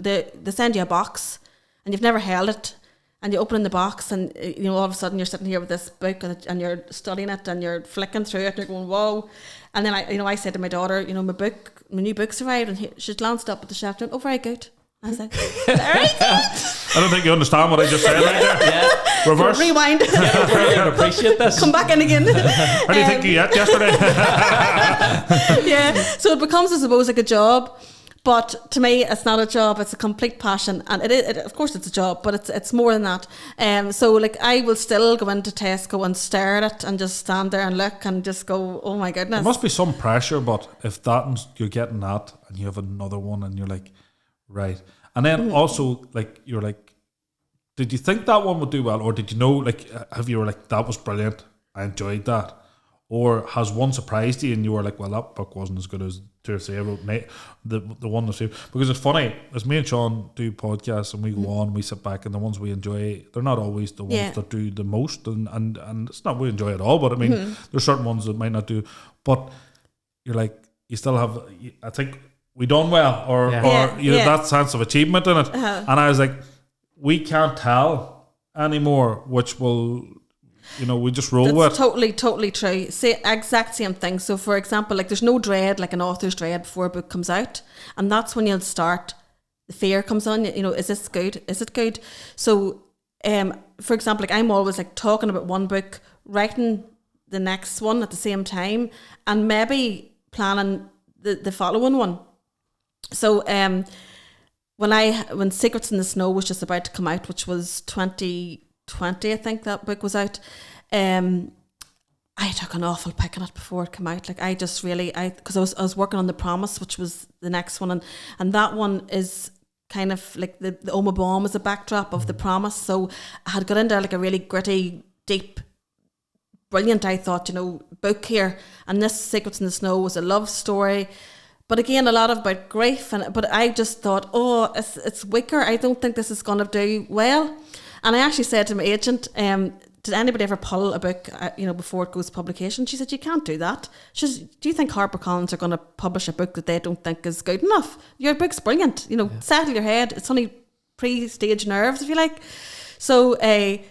B: they send you a box and you've never held it, and you open in the box, and all of a sudden you're sitting here with this book and you're studying it and you're flicking through it and you're going, whoa. And then I said to my daughter, my new book's arrived, and she glanced up at the shelf and went, oh, very good. I was like, very good.
C: I don't think you understand what I just said right there. Yeah. Reverse.
B: Rewind.
A: I appreciate this.
B: Come back in again.
C: How do you think you ate yesterday?
B: Yeah. So it becomes, I suppose, like a job. But to me, it's not a job; it's a complete passion, and of course, it's a job, but it's more than that. So, like, I will still go into Tesco and stare at it, and just stand there and look, and just go, "Oh my goodness!"
C: There must be some pressure, but if you're getting that, and you have another one, and you're like, right, and then also, like, you're like, did you think that one would do well, or did you know, like, have you were like, that was brilliant, I enjoyed that, or has one surprised you, and you were like, well, that book wasn't as good as two or three I wrote, the one that's, because it's funny, as me and Sean do podcasts and we go on, we sit back, and the ones we enjoy, they're not always the ones that do the most, and it's not we enjoy it all, but I mean there's certain ones that might not do, but you're like, you still have, I think we done well, or that sense of achievement in it. And I was like, we can't tell anymore which will, we just roll with.
B: That's totally true. Say exact same thing. So, for example, like there's no dread, like an author's dread before a book comes out, and that's when you'll start. The fear comes on. Is this good? Is it good? So, for example, like I'm always like talking about one book, writing the next one at the same time, and maybe planning the following one. So, when Secrets in the Snow was just about to come out, which was 2020, I think that book was out. I took an awful pick on it before it came out. Like I just really, because I was working on The Promise, which was the next one, and that one is kind of like the Oma Bomb is a backdrop of The Promise. So I had got into like a really gritty, deep, brilliant, I thought, book here. And this Secrets in the Snow was a love story. But again, a lot about grief. But I just thought, it's weaker. I don't think this is going to do well. And I actually said to my agent, did anybody ever pull a book, before it goes to publication? She said, you can't do that. She says, do you think HarperCollins are going to publish a book that they don't think is good enough? Your book's brilliant. Settle your head. It's only pre-stage nerves, if you like. So a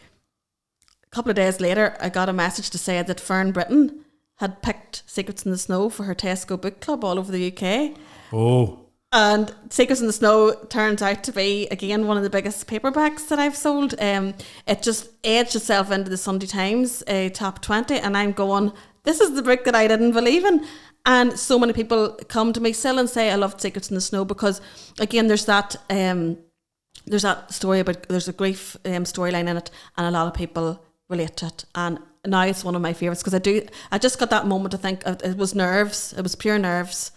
B: couple of days later, I got a message to say that Fern Britton had picked Secrets in the Snow for her Tesco book club all over the UK.
C: Oh.
B: And Secrets in the Snow turns out to be, again, one of the biggest paperbacks that I've sold. It just edged itself into the Sunday Times top 20, and I'm going, this is the book that I didn't believe in. And so many people come to me still and say, I loved Secrets in the Snow, because, again, there's that story about, there's a grief storyline in it, and a lot of people relate to it. And now it's one of my favourites, because I just got that moment to think, it was nerves, it was pure nerves.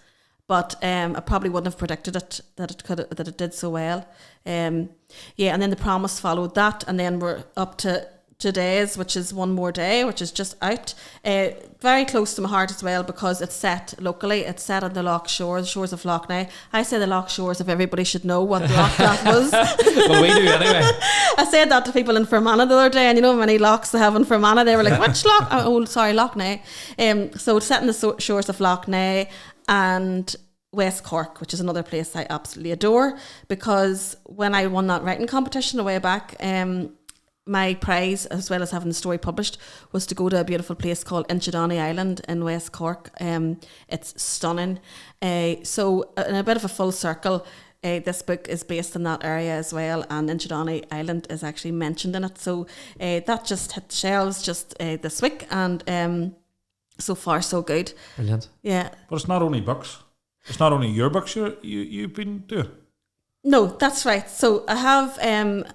B: but I probably wouldn't have predicted that it did so well. And then The Promise followed that, and then we're up to today's, which is One More Day, which is just out. Very close to my heart as well, because it's set locally. It's set on the shores of Lough Neagh. I say the Lough Shores if everybody should know what loch that was.
A: Well, we do anyway.
B: I said that to people in Fermanagh the other day, and you know how many lochs they have in Fermanagh? They were like, which loch? Oh, sorry, Lough Neagh. So it's set in the shores of Lough Neagh and West Cork, which is another place I absolutely adore, because when I won that writing competition a way back, my prize, as well as having the story published, was to go to a beautiful place called Inchydoney Island in West Cork. It's stunning. So in a bit of a full circle, this book is based in that area as well, and Inchydoney Island is actually mentioned in it. So that just hit the shelves just this week, and so far so good.
A: Brilliant.
B: Yeah.
C: But it's not only books. It's not only your books you've been doing.
B: No, that's right. So I have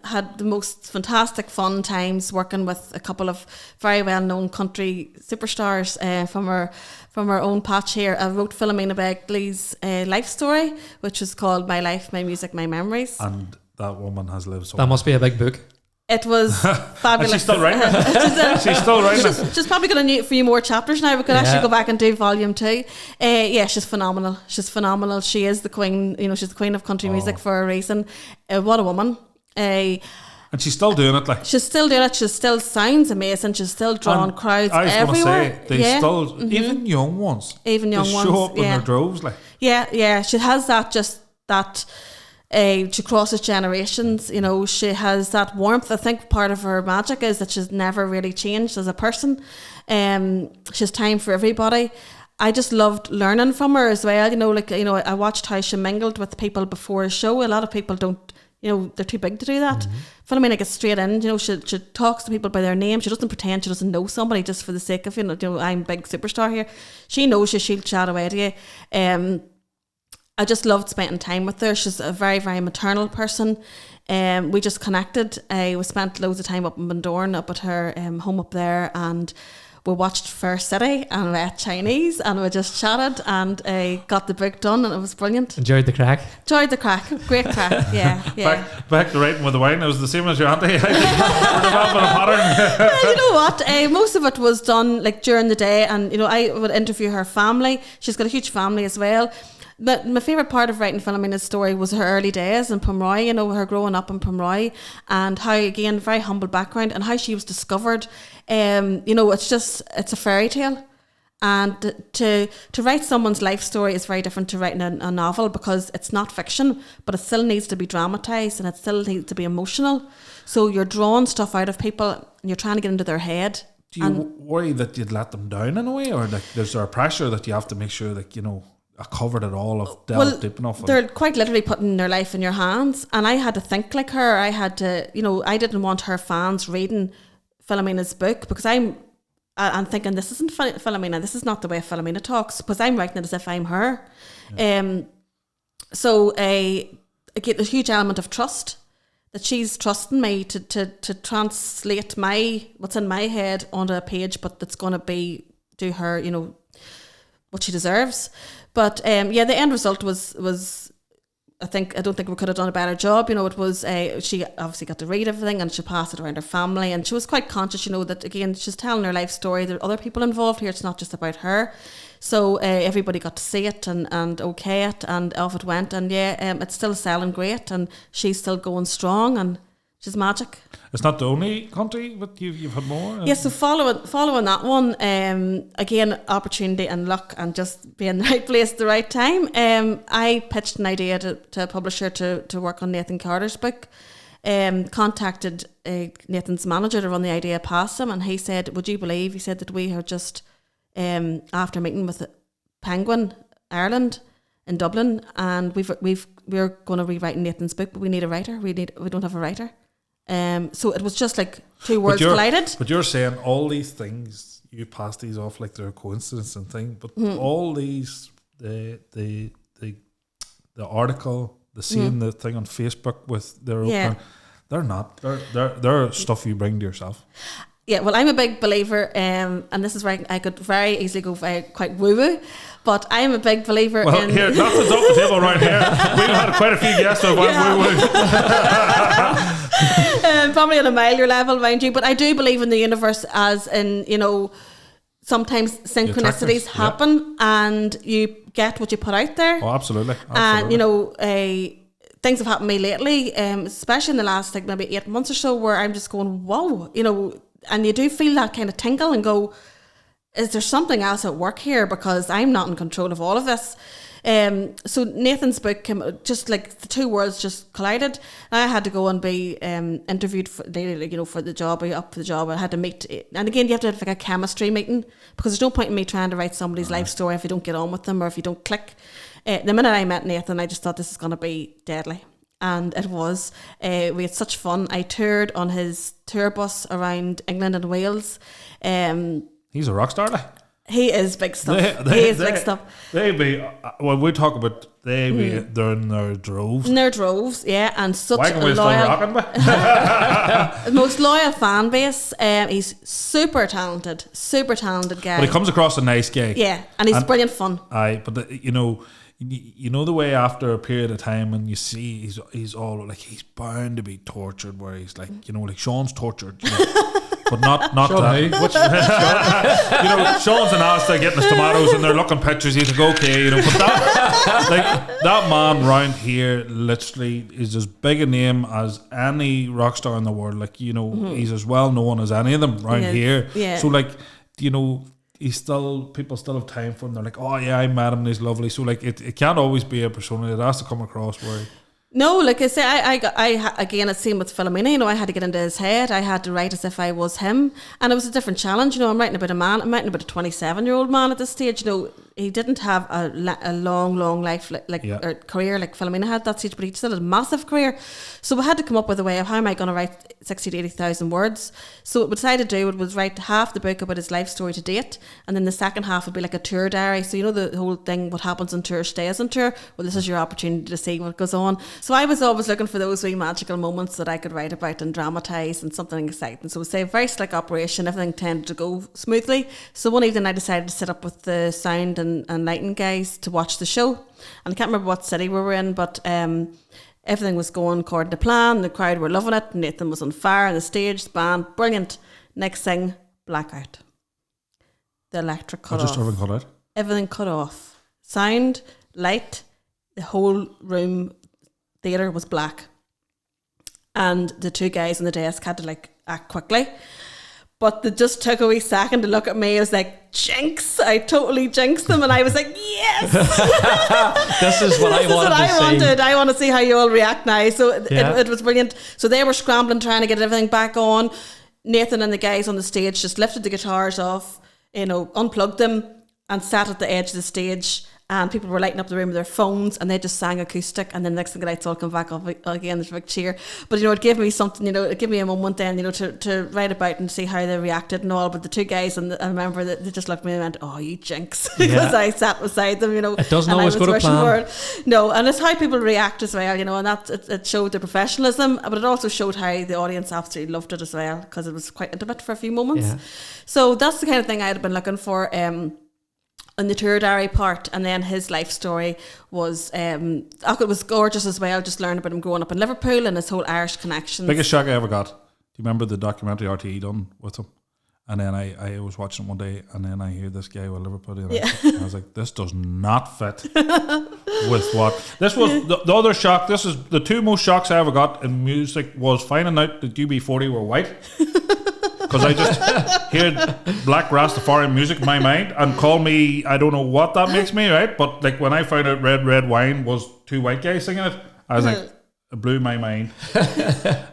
B: had the most fantastic fun times working with a couple of very well-known country superstars from our own patch here. I wrote Philomena Begley's life story, which is called My Life, My Music, My Memories.
C: And that woman has lived so
A: That must be a big book.
B: It was fabulous.
C: And she's still writing it. She's still writing it.
B: She's probably going to need a few more chapters now. We could actually go back and do volume 2. She's phenomenal. She's phenomenal. She is the queen. You know, she's the queen of country music for a reason. What a woman.
C: And she's still doing it. Like,
B: she's still doing it. She still sounds amazing. She's still drawing crowds everywhere.
C: Say, they still, even young ones,
B: even young ones,
C: show up in their droves. Like,
B: yeah. She has that. She crosses generations, you know, she has that warmth. I think part of her magic is that she's never really changed as a person. She has time for everybody. I just loved learning from her as well. I watched how she mingled with people before a show. A lot of people don't, they're too big to do that. Philomena gets straight in, she talks to people by their name. She doesn't pretend she doesn't know somebody just for the sake of, I'm a big superstar here. She knows you, she'll chat away to you. I just loved spending time with her. She's a very, very maternal person. We just connected. We spent loads of time up in Bundoran, up at her home up there, and we watched Fair City and we ate Chinese and we just chatted and got the book done, and it was brilliant.
A: Enjoyed the crack.
B: Great crack, yeah.
C: Back to writing with the wine. It was the same as your auntie. We're developing a pattern.
B: Well, you know what? Most of it was done like during the day, and I would interview her family. She's got a huge family as well. But my favourite part of writing Philomena's story was her early days in Pomeroy, her growing up in Pomeroy, and how, again, very humble background, and how she was discovered. It's a fairy tale. And to write someone's life story is very different to writing a novel, because it's not fiction, but it still needs to be dramatised and it still needs to be emotional. So you're drawing stuff out of people and you're trying to get into their head.
C: Do you worry that you'd let them down in a way, or like there's a pressure that you have to make sure that, I covered it all, I've delved deep enough?
B: They're quite literally putting their life in your hands, and I had to think like her. I had to, I didn't want her fans reading Philomena's book, because I'm thinking, this isn't Philomena, this is not the way Philomena talks, because I'm writing it as if I'm her. Yeah. Again, there's a huge element of trust, that she's trusting me to translate what's in my head onto a page, but that's going to do her, what she deserves. But the end result was I don't think we could have done a better job. It was she obviously got to read everything and she passed it around her family, and she was quite conscious, that again she's telling her life story. There are other people involved here. It's not just about her. So everybody got to see it and okay it, and off it went. And it's still selling great, and she's still going strong, and she's magic.
C: It's not the only country, but you've had more.
B: Yes, so following that one, again, opportunity and luck and just being in the right place at the right time. I pitched an idea to a publisher to work on Nathan Carter's book. Contacted Nathan's manager to run the idea past him, and he said, would you believe, he said that we are just, after meeting with Penguin Ireland in Dublin, and we're going to rewrite Nathan's book, but we need a writer. We don't have a writer. So it was just like two worlds collided.
C: But you're saying all these things, you pass these off like they're a coincidence and thing, but all these, the article, the seeing the thing on Facebook with their open, they're not. They're stuff you bring to yourself.
B: Yeah, well, I'm a big believer, and this is where I could very easily go quite woo-woo, but I'm a big believer
C: Well,
B: in...
C: here, that's what's up the table right here. We've had quite a few guests who have
B: probably on a milder level, mind you, but I do believe in the universe as in, sometimes synchronicities happen and you get what you put out there.
C: Oh, absolutely.
B: And, things have happened to me lately, especially in the last maybe 8 months or so, where I'm just going, whoa, and you do feel that kind of tingle and go, is there something else at work here? Because I'm not in control of all of this. So Nathan's book came, just like the two worlds just collided. I had to go and be interviewed for the job, up for the job. I had to meet, and again, you have to have like a chemistry meeting, because there's no point in me trying to write somebody's life story if you don't get on with them or if you don't click. The minute I met Nathan, I just thought this is going to be deadly. And it was. We had such fun. I toured on his tour bus around England and Wales.
C: He's a rock star, like.
B: He is big stuff. He is big stuff.
C: They're in their droves.
B: In their droves, yeah, and such
C: Wagon
B: a
C: wheel still
B: loyal,
C: rocking, but
B: the most loyal fan base. He's super talented guy.
C: he comes across a nice guy.
B: Yeah, and he's brilliant fun.
C: Aye, but you know the way after a period of time, and you see he's all like he's bound to be tortured, where he's like like Sean's tortured. But not
A: Sean
C: that. Sean's an ass there getting his tomatoes and they're looking pictures. He's like, okay, but that man round here literally is as big a name as any rock star in the world. Like, he's as well known as any of them round here.
B: Yeah.
C: So people still have time for him. They're like, oh yeah, I met him and he's lovely. So it can't always be a persona. It has to come across where.
B: No, like I say, I again, it's same with Philomena. I had to get into his head. I had to write as if I was him, and it was a different challenge. I'm writing about a man. I'm writing about a 27-year-old man at this stage. He didn't have a long life or career like Philomena had at that stage, but he still had a massive career. So we had to come up with a way of how am I going to write 60 to 80,000 words. So what we decided to do was write half the book about his life story to date, and then the second half would be like a tour diary. So the whole thing, what happens on tour stays on tour. Well, this is your opportunity to see what goes on. So I was always looking for those wee magical moments that I could write about and dramatise and something exciting. So it was a very slick operation. Everything tended to go smoothly. So one evening I decided to sit up with the sound and lighting guys to watch the show. And I can't remember what city we were in, but everything was going according to plan. The crowd were loving it. Nathan was on fire on the stage, the band, brilliant. Next thing, blackout. The electric cut off.
C: Everything cut out?
B: Everything cut off. Sound, light, the whole room, theatre was black. And the two guys on the desk had to act quickly. But they just took a wee second to look at me. I was like, jinx. I totally jinxed them. And I was like, yes.
A: This is what I wanted.
B: I want to see how you all react now. So it was brilliant. So they were scrambling, trying to get everything back on. Nathan and the guys on the stage just lifted the guitars off, unplugged them and sat at the edge of the stage. And people were lighting up the room with their phones, and they just sang acoustic. And then the next thing, the lights all come back up again. There's a big cheer. But it gave me something. It gave me a moment then, to write about and see how they reacted and all. But the two guys, I remember that they just looked at me and went, "Oh, you jinx," because I sat beside them.
A: It doesn't always go to plan.
B: No, and it's how people react as well. And that it showed their professionalism, but it also showed how the audience absolutely loved it as well, because it was quite intimate for a few moments. Yeah. So that's the kind of thing I had been looking for. On the tour diary part, and then his life story was it was gorgeous as well. Just learning about him growing up in Liverpool and his whole Irish connections.
C: Biggest shock I ever got. Do you remember the documentary RTE done with him? And then I was watching it one day, and then I hear this guy with Liverpool, and I was like, this does not fit with what this was. The other shock. This is the two most shocks I ever got in music was finding out that UB40 were white. Because I just heard black Rastafarian music in my mind, and call me, I don't know what that makes me, right? But when I found out Red Wine was two white guys singing it, I was like, it blew my mind.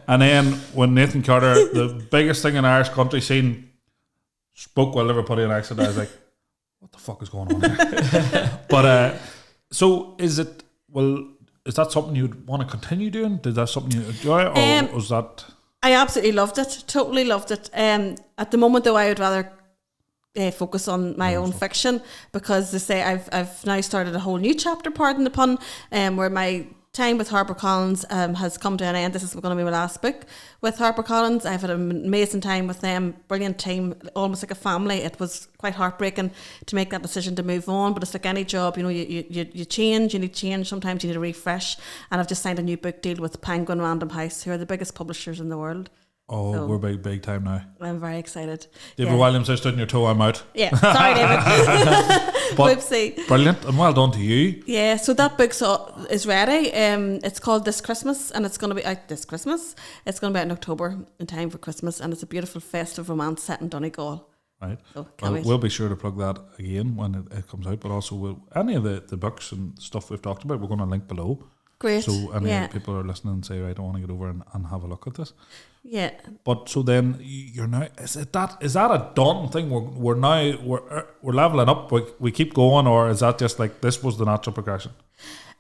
C: And then when Nathan Carter, the biggest thing in Irish country scene, spoke with a Liverpudlian accent, I was like, what the fuck is going on here? But so is that something you'd want to continue doing? Is that something you enjoy, or was that?
B: I absolutely loved it. Totally loved it. At the moment, though, I would rather focus on my own fiction, because they say I've now started a whole new chapter, pardon the pun, where my time with HarperCollins has come to an end. This is going to be my last book with HarperCollins. I've had an amazing time with them, brilliant team, almost like a family. It was quite heartbreaking to make that decision to move on, but it's like any job, you know, you change, you need change, sometimes you need a refresh. And I've just signed a new book deal with Penguin Random House, who are the biggest publishers in the world.
C: Oh, so we're big time now.
B: I'm very excited.
C: David Williams, I stood on your toe, I'm out.
B: Yeah, sorry, David. Whoopsie.
C: Brilliant, and well done to you.
B: Yeah, so that book is ready. It's called This Christmas, and it's going to be out this Christmas. It's going to be out in October, in time for Christmas, and it's a beautiful festive romance set in Donegal.
C: Right.
B: So,
C: we'll be sure to plug that again when it comes out, but also any of the books and stuff we've talked about, we're going to link below.
B: Great.
C: So any people are listening and say, right, I want to get over and have a look at this.
B: Yeah.
C: But so then you're now, is that a done thing? We're leveling up. We keep going, or is that just like this was the natural progression?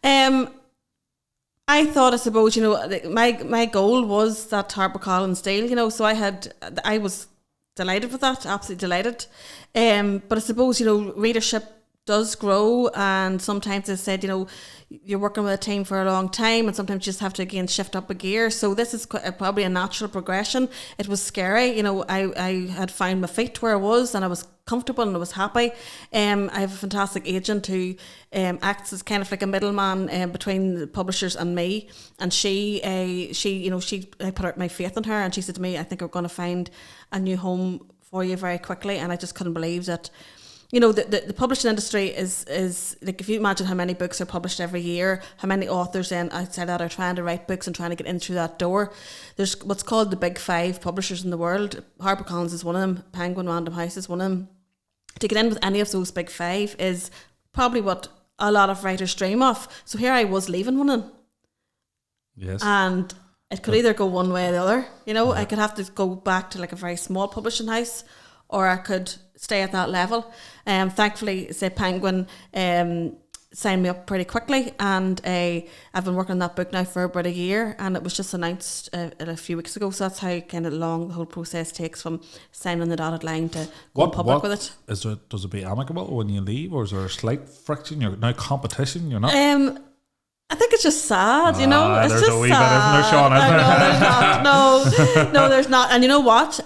B: I thought, I suppose, you know, my goal was that HarperCollins deal, you know, so I was delighted with that, absolutely delighted. But I suppose, you know, readership does grow, and sometimes I said, you know, you're working with a team for a long time, and sometimes you just have to again shift up a gear. So this is probably a natural progression. It was scary, you know. I had found my feet where I was, and I was comfortable and I was happy. I have a fantastic agent who acts as kind of like a middleman between the publishers and me. And I put out my faith in her, and she said to me, "I think we're going to find a new home for you very quickly." And I just couldn't believe that. You know, the publishing industry is like, if you imagine how many books are published every year, how many authors then outside that are trying to write books and trying to get in through that door. There's what's called the big 5 publishers in the world. HarperCollins is one of them. Penguin Random House is one of them. To get in with any of those big 5 is probably what a lot of writers dream of. So here I was leaving one of them.
C: Yes.
B: And it could either go one way or the other. You know, I could have to go back to like a very small publishing house, or I could stay at that level. Thankfully, say Penguin signed me up pretty quickly, and I've been working on that book now for about a year, and it was just announced a few weeks ago. So that's how kind of long the whole process takes from signing the dotted line to going public with it.
C: Does it be amicable when you leave, or is there a slight friction? You're now competition. You're not.
B: I think it's just sad, you know. It's
C: there's
B: just
C: a wee
B: sad.
C: bit, isn't there, Sean?
B: There's not. No, there's not. And you know what?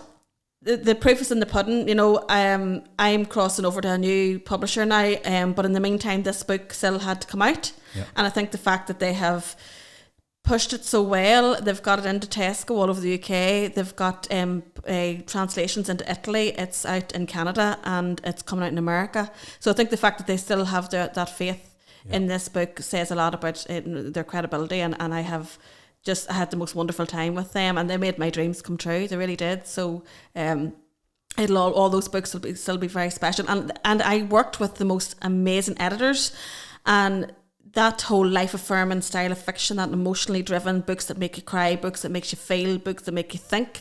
B: The proof is in the pudding. You know, I'm crossing over to a new publisher now, but in the meantime, this book still had to come out. Yeah. And I think the fact that they have pushed it so well, they've got it into Tesco all over the UK, they've got translations into Italy, it's out in Canada, and it's coming out in America. So I think the fact that they still have that faith in this book says a lot about their credibility, and I have just had the most wonderful time with them, and they made my dreams come true. They really did. So all those books will still be very special. And I worked with the most amazing editors, and that whole life-affirming style of fiction, that emotionally driven books that make you cry, books that make you feel, books that make you think,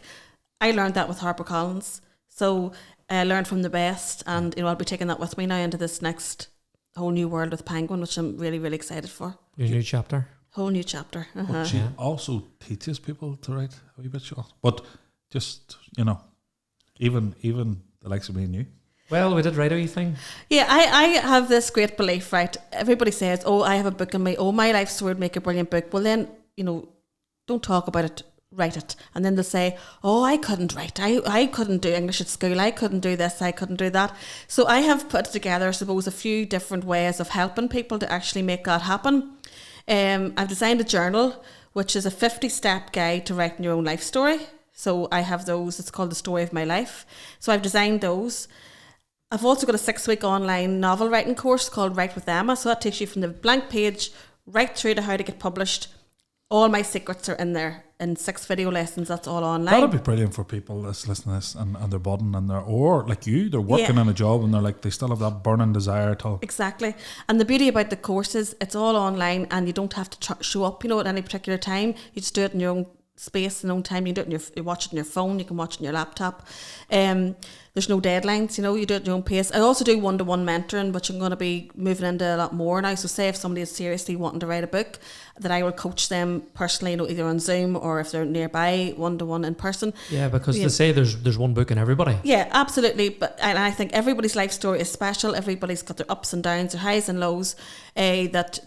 B: I learned that with HarperCollins. So I learned from the best, and I'll be taking that with me now into this next whole new world with Penguin, which I'm really, really excited for.
A: Your new chapter.
B: Whole new chapter.
C: But she also teaches people to write a wee bit short. But just, even the likes of me and you.
A: Well, we did write a wee thing.
B: Yeah, I have this great belief, right? Everybody says, oh, I have a book in me. Oh, my life story would make a brilliant book. Well, then, don't talk about it. Write it. And then they'll say, oh, I couldn't write. I couldn't do English at school. I couldn't do this. I couldn't do that. So I have put together, I suppose, a few different ways of helping people to actually make that happen. I've designed a journal, which is a 50-step guide to writing your own life story. So I have those. It's called The Story of My Life. So I've designed those. I've also got a 6-week online novel writing course called Write with Emma. So that takes you from the blank page right through to how to get published. All my secrets are in there in 6 video lessons. That's all online.
C: That'd be brilliant for people that's listening to this and they're budding and or like you, they're working in a job and they still have that burning desire to.
B: Exactly. And the beauty about the course is it's all online, and you don't have to show up, at any particular time. You just do it in your own space and own time. You can do it you watch it on your phone, you can watch it on your laptop. there's no deadlines, you know, you do it at your own pace. I also do one-to-one mentoring, which I'm going to be moving into a lot more now. So say if somebody is seriously wanting to write a book, that I will coach them personally, you know, either on Zoom or if they're nearby, one-to-one in person.
A: Yeah, because they say there's one book in everybody.
B: Yeah, absolutely. But and I think everybody's life story is special. Everybody's got their ups and downs, their highs and lows, that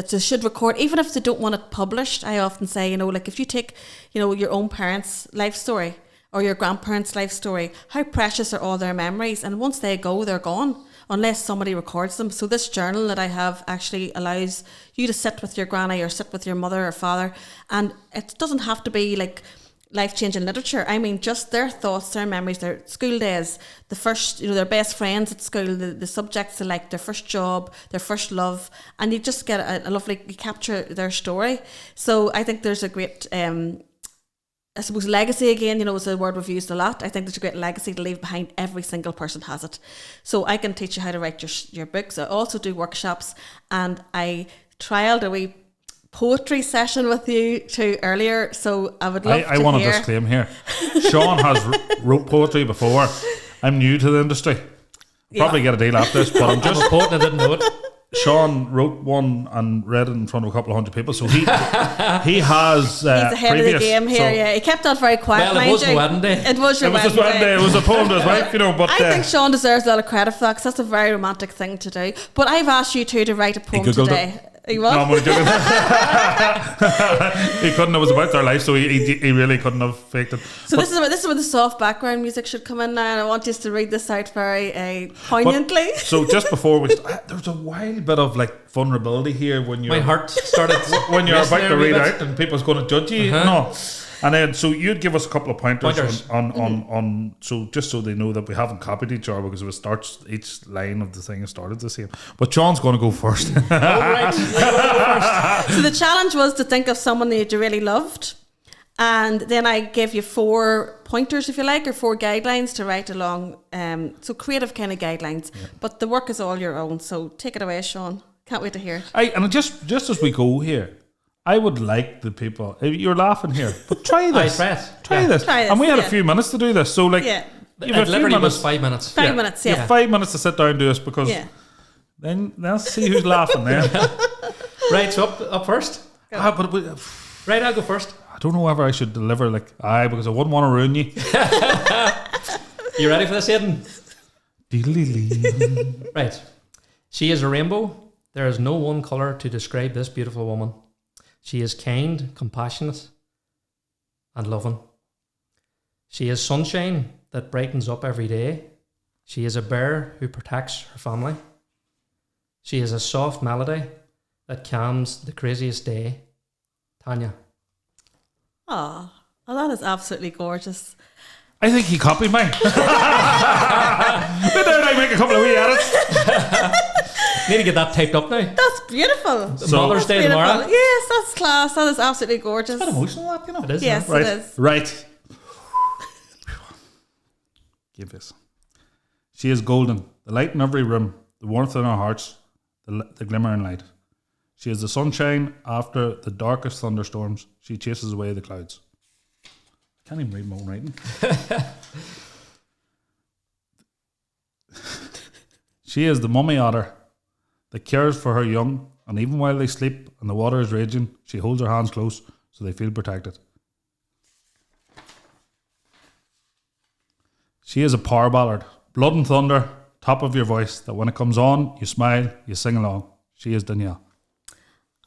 B: they should record, even if they don't want it published. I often say, you know, like if you take, you know, your own parents' life story or your grandparents' life story, how precious are all their memories? And once they go, they're gone, unless somebody records them. So this journal that I have actually allows you to sit with your granny or sit with your mother or father, and it doesn't have to be like life-changing literature. I mean, just their thoughts, their memories, their school days, the first, you know, their best friends at school, the subjects they like, their first job, their first love, and you just get a lovely, you capture their story. So I think there's a great, I suppose legacy again, you know, is a word we've used a lot. I think there's a great legacy to leave behind. Every single person has it. So I can teach you how to write your books. I also do workshops, and I trialled a wee poetry session with you too earlier. So I would love to hear.
C: I want to disclaim here. Sean has wrote poetry before. I'm new to the industry. Probably get a deal after this, but I'm just
A: a poet and I didn't know it.
C: Sean wrote one and read it in front of a couple of hundred people, so he has.
B: He's ahead of the game here.
C: So,
B: yeah, he kept that very quiet.
A: Well, it was my wedding day.
B: It was your
C: it was
B: wedding
C: his wedding day. It was a poem to his wife, you know. But
B: I think Sean deserves a lot of credit for that, because that's a very romantic thing to do. But I've asked you two to write a poem today. He was?
C: No, I'm only joking. He couldn't. It was about their life, so he really couldn't have faked it.
B: So this is where the soft background music should come in now, and I want you to read this out very poignantly.
C: So just before there's a wild bit of like vulnerability here when
A: my heart started
C: when you're about to read out and people's going to judge you. No. And then, so you'd give us a couple of pointers. On so just so they know that we haven't copied each other, because it starts, each line of the thing is started the same. But Sean's going to go first.
B: So the challenge was to think of someone that you really loved, and then I gave you 4 pointers, if you like, or 4 guidelines to write along. So creative kind of guidelines, but the work is all your own. So take it away, Sean. Can't wait to hear it.
C: And just as we go here, I would like the people. You're laughing here, but try this. Try this. And we had a few minutes to do this, so like,
A: it literally was 5 minutes.
B: 5 minutes.
C: You have 5 minutes to sit down and do this, because then let's see who's laughing there.
A: Right, so up first. Right, I'll go first.
C: I don't know whether I should deliver because I wouldn't want to ruin you.
A: You ready for this, Aidan?
C: Diddly-lee.
A: Right. She is a rainbow. There is no one colour to describe this beautiful woman. She is kind, compassionate, and loving. She is sunshine that brightens up every day. She is a bear who protects her family. She is a soft melody that calms the craziest day. Tanya.
B: Oh, that is absolutely gorgeous.
C: I think he copied mine. But then I make a couple of wee edits.
A: Need to get that typed up now.
B: That's beautiful.
A: Mother's Day tomorrow.
B: Yes, that's class. That is absolutely gorgeous.
C: It's a bit emotional, that, you know.
A: It is.
B: Yes,
C: right.
B: it is.
C: Right. Give this. She is golden, the light in every room, the warmth in our hearts, the glimmer in light. She is the sunshine after the darkest thunderstorms. She chases away the clouds. I can't even read my own writing. She is the mummy otter that cares for her young, and even while they sleep and the water is raging, she holds her hands close so they feel protected. She is a power ballad, blood and thunder, top of your voice, that when it comes on, you smile, you sing along. She is Danielle.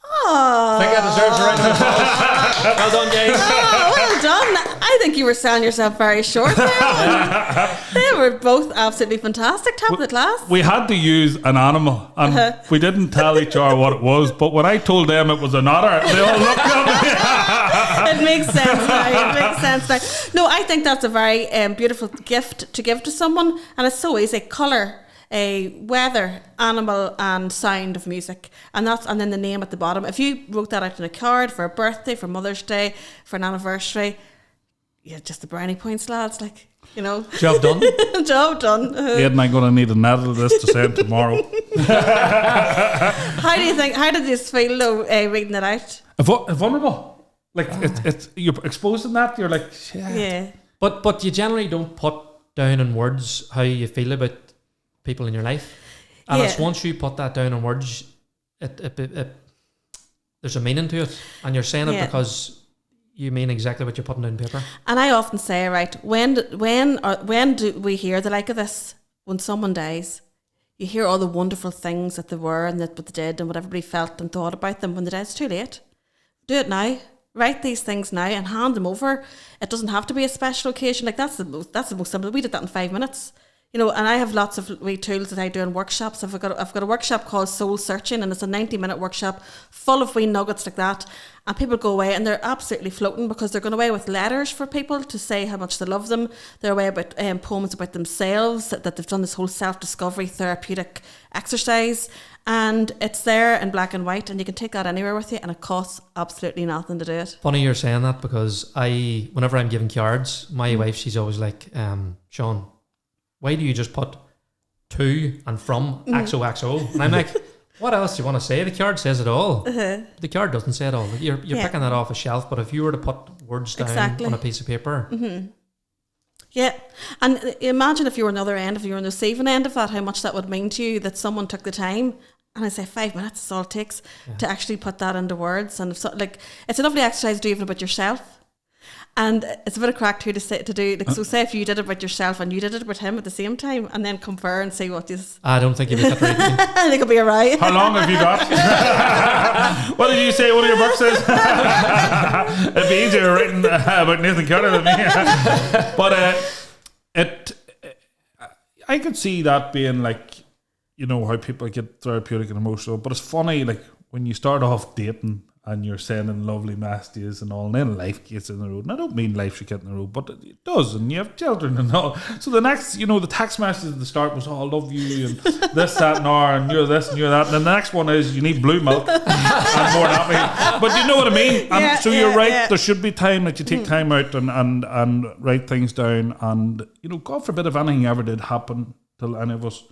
B: Oh,
A: I think that deserves a round of applause. Well done, guys.
B: Oh, well done. I think you were selling yourself very short there. They were both absolutely fantastic. Top of the class.
C: We had to use an animal, and we didn't tell each other what it was, but when I told them it was an otter, they all looked at me.
B: It makes sense now. It makes sense now. No, I think that's a very beautiful gift to give to someone, and it's so easy. Colour, weather, animal, and sound of music, and then the name at the bottom. If you wrote that out on a card for a birthday, for Mother's Day, for an anniversary, yeah, just the brownie points, lads. Like, you know,
A: job done.
B: Job done.
C: Aidan, I'm going to need an edit of this to send tomorrow.
B: How do you think? How did this feel though, reading it out?
C: Vulnerable. Like it's you're exposing that. You're like,
B: yeah.
A: But you generally don't put down in words how you feel about people in your life. And
B: Yeah.
A: it's once you put that down in words, it there's a meaning to it. And you're saying it
B: Yeah.
A: because you mean exactly what you're putting down on paper.
B: And I often say, right, when do we hear the like of this? When someone dies, you hear all the wonderful things that they were and that what they did and what everybody felt and thought about them. When they die, it's too late. Do it now. Write these things now and hand them over. It doesn't have to be a special occasion. Like that's the most simple. We did that in 5 minutes. You know, and I have lots of wee tools that I do in workshops. I've got a workshop called Soul Searching, and it's a 90-minute workshop full of wee nuggets like that. And people go away and they're absolutely floating because they're going away with letters for people to say how much they love them. They're away about poems about themselves, that they've done this whole self-discovery therapeutic exercise. And it's there in black and white, and you can take that anywhere with you, and it costs absolutely nothing to do it.
A: Funny you're saying that, because whenever I'm giving cards, my wife, she's always like, Sean, why do you just put to and from XOXO? And I'm like, what else do you want to say? The card says it all. The card doesn't say it all. You're picking that off a shelf, but if you were to put words down on a piece of paper.
B: Yeah, and imagine if you were on the other end, if you were on the receiving end of that, how much that would mean to you that someone took the time. And I say 5 minutes is all it takes to actually put that into words. And it's a lovely exercise to do even about yourself. And it's a bit of crack too to do. Like, so say if you did it about yourself and you did it about him at the same time, and then compare and see what is.
A: I don't think you'd be that right.
B: I think it'll be alright.
C: How long have you got? What did you say one of your books says? It'd be easier writing about Nathan Carter than me. But I could see that being like, you know, how people get therapeutic and emotional. But it's funny, like when you start off dating and you're sending lovely messages and all, and then life gets in the road. And I don't mean life should get in the road, but it does, and you have children and all. So the next, you know, the text message at the start was, oh, I love you, and this, that, and R, and you're this, and you're that. And then the next one is, you need blue milk and more happy. But you know what I mean? And so you're right, there should be time that you take time out and write things down. And, you know, God forbid if anything ever did happen to any of us,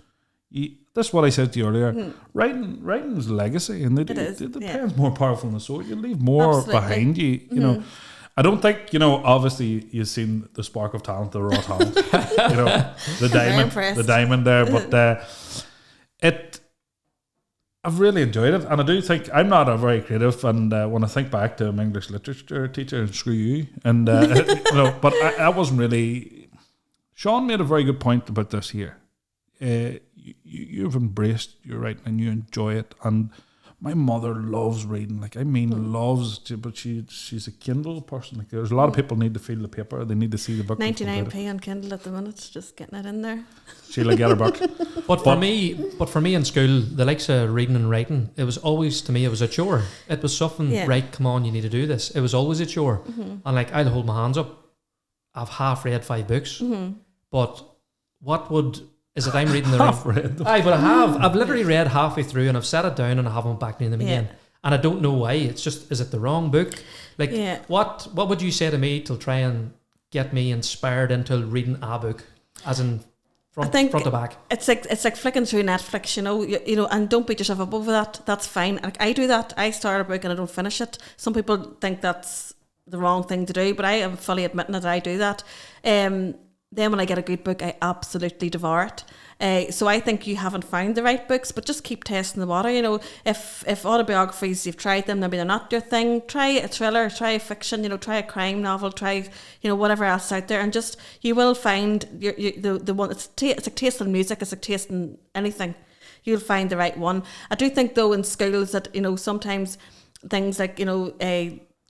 C: this is what I said to you earlier. Writing is a legacy, and the pen's more powerful than the sword. You leave more behind you. You know, I don't think, you know. Obviously, you've seen the spark of talent, the raw talent. You know, the diamond there. But I've really enjoyed it, and I do think I'm not a very creative. And when I think back to my English literature teacher, and screw you, and you know, but I wasn't really. Sean made a very good point about this here. You've embraced your writing and you enjoy it, and my mother loves reading, like I mean loves, but she's a Kindle person. Like there's a lot of people need to feel the paper, they need to see the book.
B: 99p on Kindle at the minute, just getting it in there.
C: She'll get her book.
A: But for me in school, the likes of reading and writing, it was always, to me, it was a chore. It was something, right, come on, you need to do this. It was always a chore. And like, I'd hold my hands up, I've half read 5 books, but what would... Is it I'm reading the I've literally read halfway through and I've set it down and I haven't back in them again. And I don't know why. It's just, is it the wrong book? Like, what would you say to me to try and get me inspired into reading a book, as in front to back? It's
B: like flicking through Netflix, you know, and don't beat yourself up over that. That's fine. Like I do that. I start a book and I don't finish it. Some people think that's the wrong thing to do, but I am fully admitting that I do that. Then when I get a good book, I absolutely devour it. So I think you haven't found the right books, but just keep testing the water. You know, if autobiographies, you've tried them, maybe they're not your thing, try a thriller, try a fiction, you know, try a crime novel, try, you know, whatever else out there, and just, you will find the one. It's like tasting music, it's like tasting anything. You'll find the right one. I do think though in schools that, you know, sometimes things like, you know,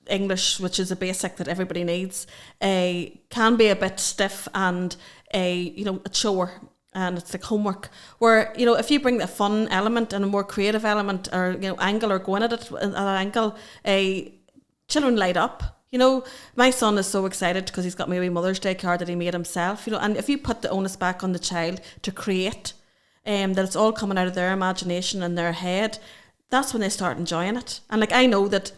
B: English, which is a basic that everybody needs, can be a bit stiff and a chore, and it's like homework. Where, you know, if you bring a fun element and a more creative element, or, you know, angle, or going at it at an angle, children light up. You know, my son is so excited because he's got me a wee Mother's Day card that he made himself. You know, and if you put the onus back on the child to create, that it's all coming out of their imagination and their head, that's when they start enjoying it. And like, I know that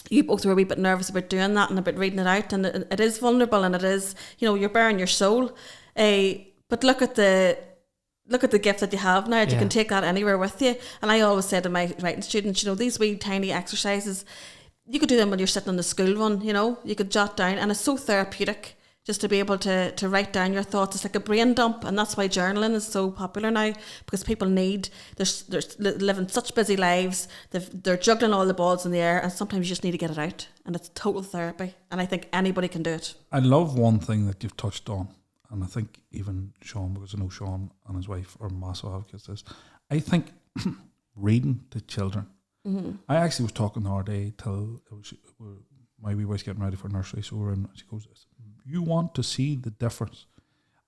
B: you both were a wee bit nervous about doing that and about reading it out, and it is vulnerable, and it is, you know, you're bearing your soul. But look at the gift that you have now. You can take that anywhere with you. And I always say to my writing students, you know, these wee tiny exercises, you could do them when you're sitting on the school run. You know, you could jot down, and it's so therapeutic just to be able to write down your thoughts. It's like a brain dump, and that's why journaling is so popular now, because people they're living such busy lives, they're juggling all the balls in the air, and sometimes you just need to get it out, and it's total therapy, and I think anybody can do it.
C: I love one thing that you've touched on, and I think even Sean, because I know Sean and his wife are massive advocates of this. I think reading to children. Mm-hmm. I actually was talking the other day till my wee wife's getting ready for nursery, so we're in. She goes, "You want to see the difference?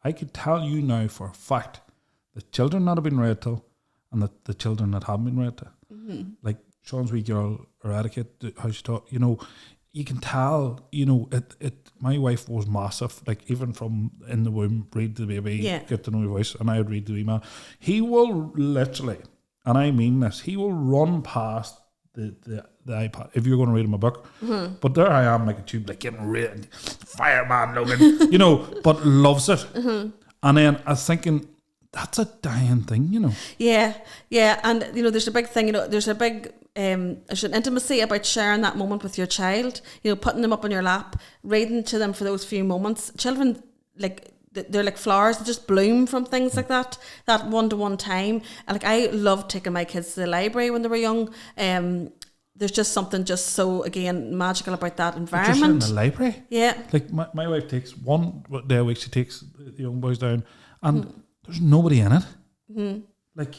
C: I could tell you now for a fact the children that have been read to, and the children that haven't been read to. Mm-hmm. Like Sean's wee girl, Eradicate, how she talk. You can tell. My wife was massive. Like even from in the womb, read the baby, get to know your voice, and I would read the email. He will literally, and I mean this, he will run past the iPad if you're going to read him a book. Mm-hmm. But there I am, like a tube, like getting read, fireman Logan, but loves it. Mm-hmm. And then I was thinking, that's a dying thing,
B: Yeah, and there's a big thing. There's a big there's an intimacy about sharing that moment with your child. Putting them up on your lap, reading to them for those few moments. Children, like, they're like flowers, they just bloom from things like that one-to-one time. And like, I loved taking my kids to the library when they were young. There's just something just so, again, magical about that environment.
C: Just in the library?
B: Yeah.
C: Like my wife takes one day a week, she takes the young boys down, and there's nobody in it. Mm-hmm. Like,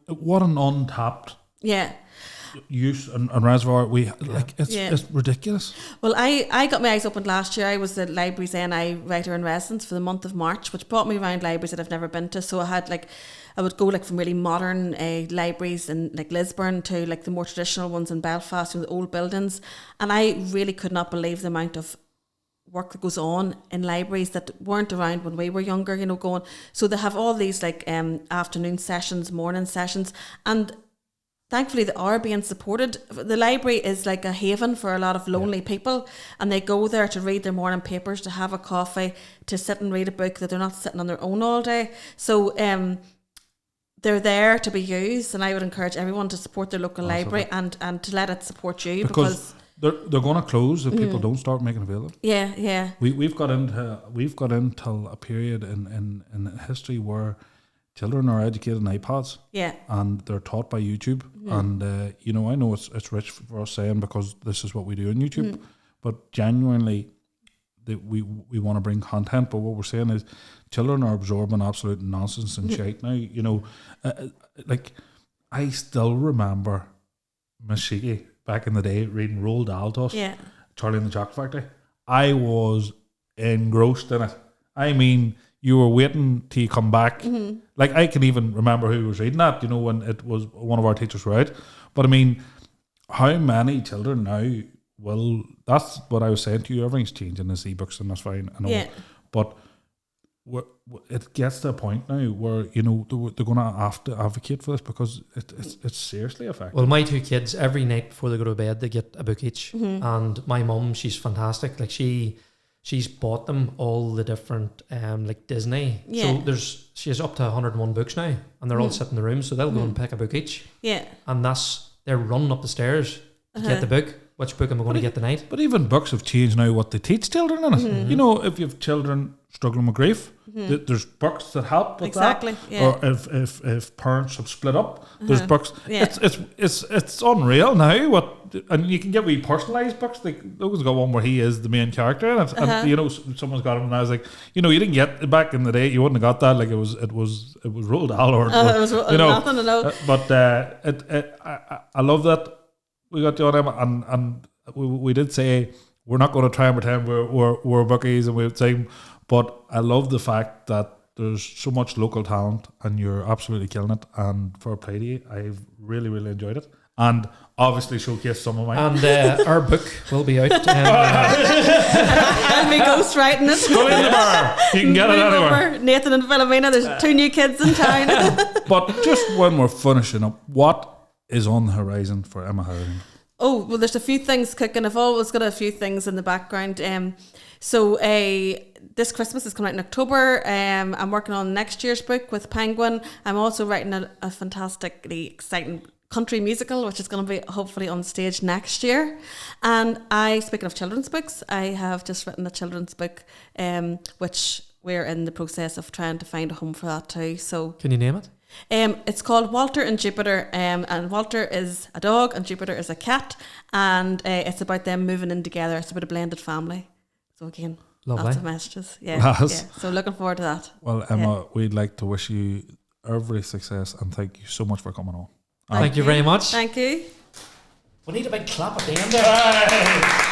C: what an untapped use and reservoir it's ridiculous.
B: Well, I got my eyes opened last year. I was the library's NI writer in residence for the month of March, which brought me around libraries that I've never been to. So I would go from really modern libraries in like Lisburn to like the more traditional ones in Belfast, the old buildings, and I really could not believe the amount of work that goes on in libraries that weren't around when we were younger, going. So they have all these like afternoon sessions, morning sessions, and thankfully they are being supported. The library is like a haven for a lot of lonely people, and they go there to read their morning papers, to have a coffee, to sit and read a book, that they're not sitting on their own all day. So they're there to be used, and I would encourage everyone to support their local library and to let it support you, because
C: they're going to close if people don't start making available.
B: Yeah.
C: We've got into a period in history where children are educated on iPads.
B: Yeah.
C: And they're taught by YouTube. And I know it's rich for us saying, because this is what we do on YouTube. But genuinely, we want to bring content. But what we're saying is, children are absorbing absolute nonsense and shite now. Like, I still remember Miss Shiki back in the day reading Roald Dahl to us. Yeah. Charlie and the Chocolate Factory. I was engrossed in it. I mean, you were waiting till you come back. Mm-hmm. Like, I can even remember who was reading that, when it was one of our teachers were out. But I mean, how many children now that's what I was saying to you, everything's changing as ebooks, and that's fine, I know. Yeah. But it gets to a point now where, they're going to have to advocate for this, because it's seriously affecting.
A: Well, my two kids, every night before they go to bed, they get a book each. Mm-hmm. And my mum, she's fantastic. Like, she's bought them all the different like Disney. Yeah. So she has up to 101 books now, and they're all sitting in the room, so they'll go and pick a book each. Yeah. And they're running up the stairs to get the book. Which book am I going to get tonight?
C: But even books have changed now what they teach children in it. Mm-hmm. If you have children struggling with grief, there's books that help with that. Yeah. Or if parents have split up, there's books. Yeah. It's unreal now. And you can get wee personalised books. Like Logan's got one where he is the main character in it, and someone's got him, and I was like, you didn't get back in the day. You wouldn't have got that. Like it was Roald Dahl, or
B: it was nothing to know.
C: But I love that. We got you on, Emma, and we did say we're not going to try and pretend we're bookies and we have time, but I love the fact that there's so much local talent and you're absolutely killing it, and fair play to you. I've really, really enjoyed it, and obviously showcased some of mine.
A: And our book will be out.
B: I'll be ghostwriting it.
C: Go in the bar. You can get it anywhere.
B: Nathan and Philomena, there's 2 new kids in town.
C: But just when we're finishing up, what is on the horizon for Emma Heatherington?
B: Oh, well, there's a few things cooking. I've always got a few things in the background. So this Christmas is coming out in October. I'm working on next year's book with Penguin. I'm also writing a fantastically exciting country musical, which is going to be hopefully on stage next year. And speaking of children's books, I have just written a children's book, which we're in the process of trying to find a home for that too. So
A: Can you name it?
B: It's called Walter and Jupiter, and Walter is a dog and Jupiter is a cat, and it's about them moving in together. It's about a blended family. So again,
A: Lovely.
B: lots of messages. Yeah,
C: Nice.
B: yeah. So looking forward to that.
C: Well, Emma, we'd like to wish you every success and thank you so much for coming on.
A: Thank you very much.
B: Thank you.
A: We need a big clap at the end there.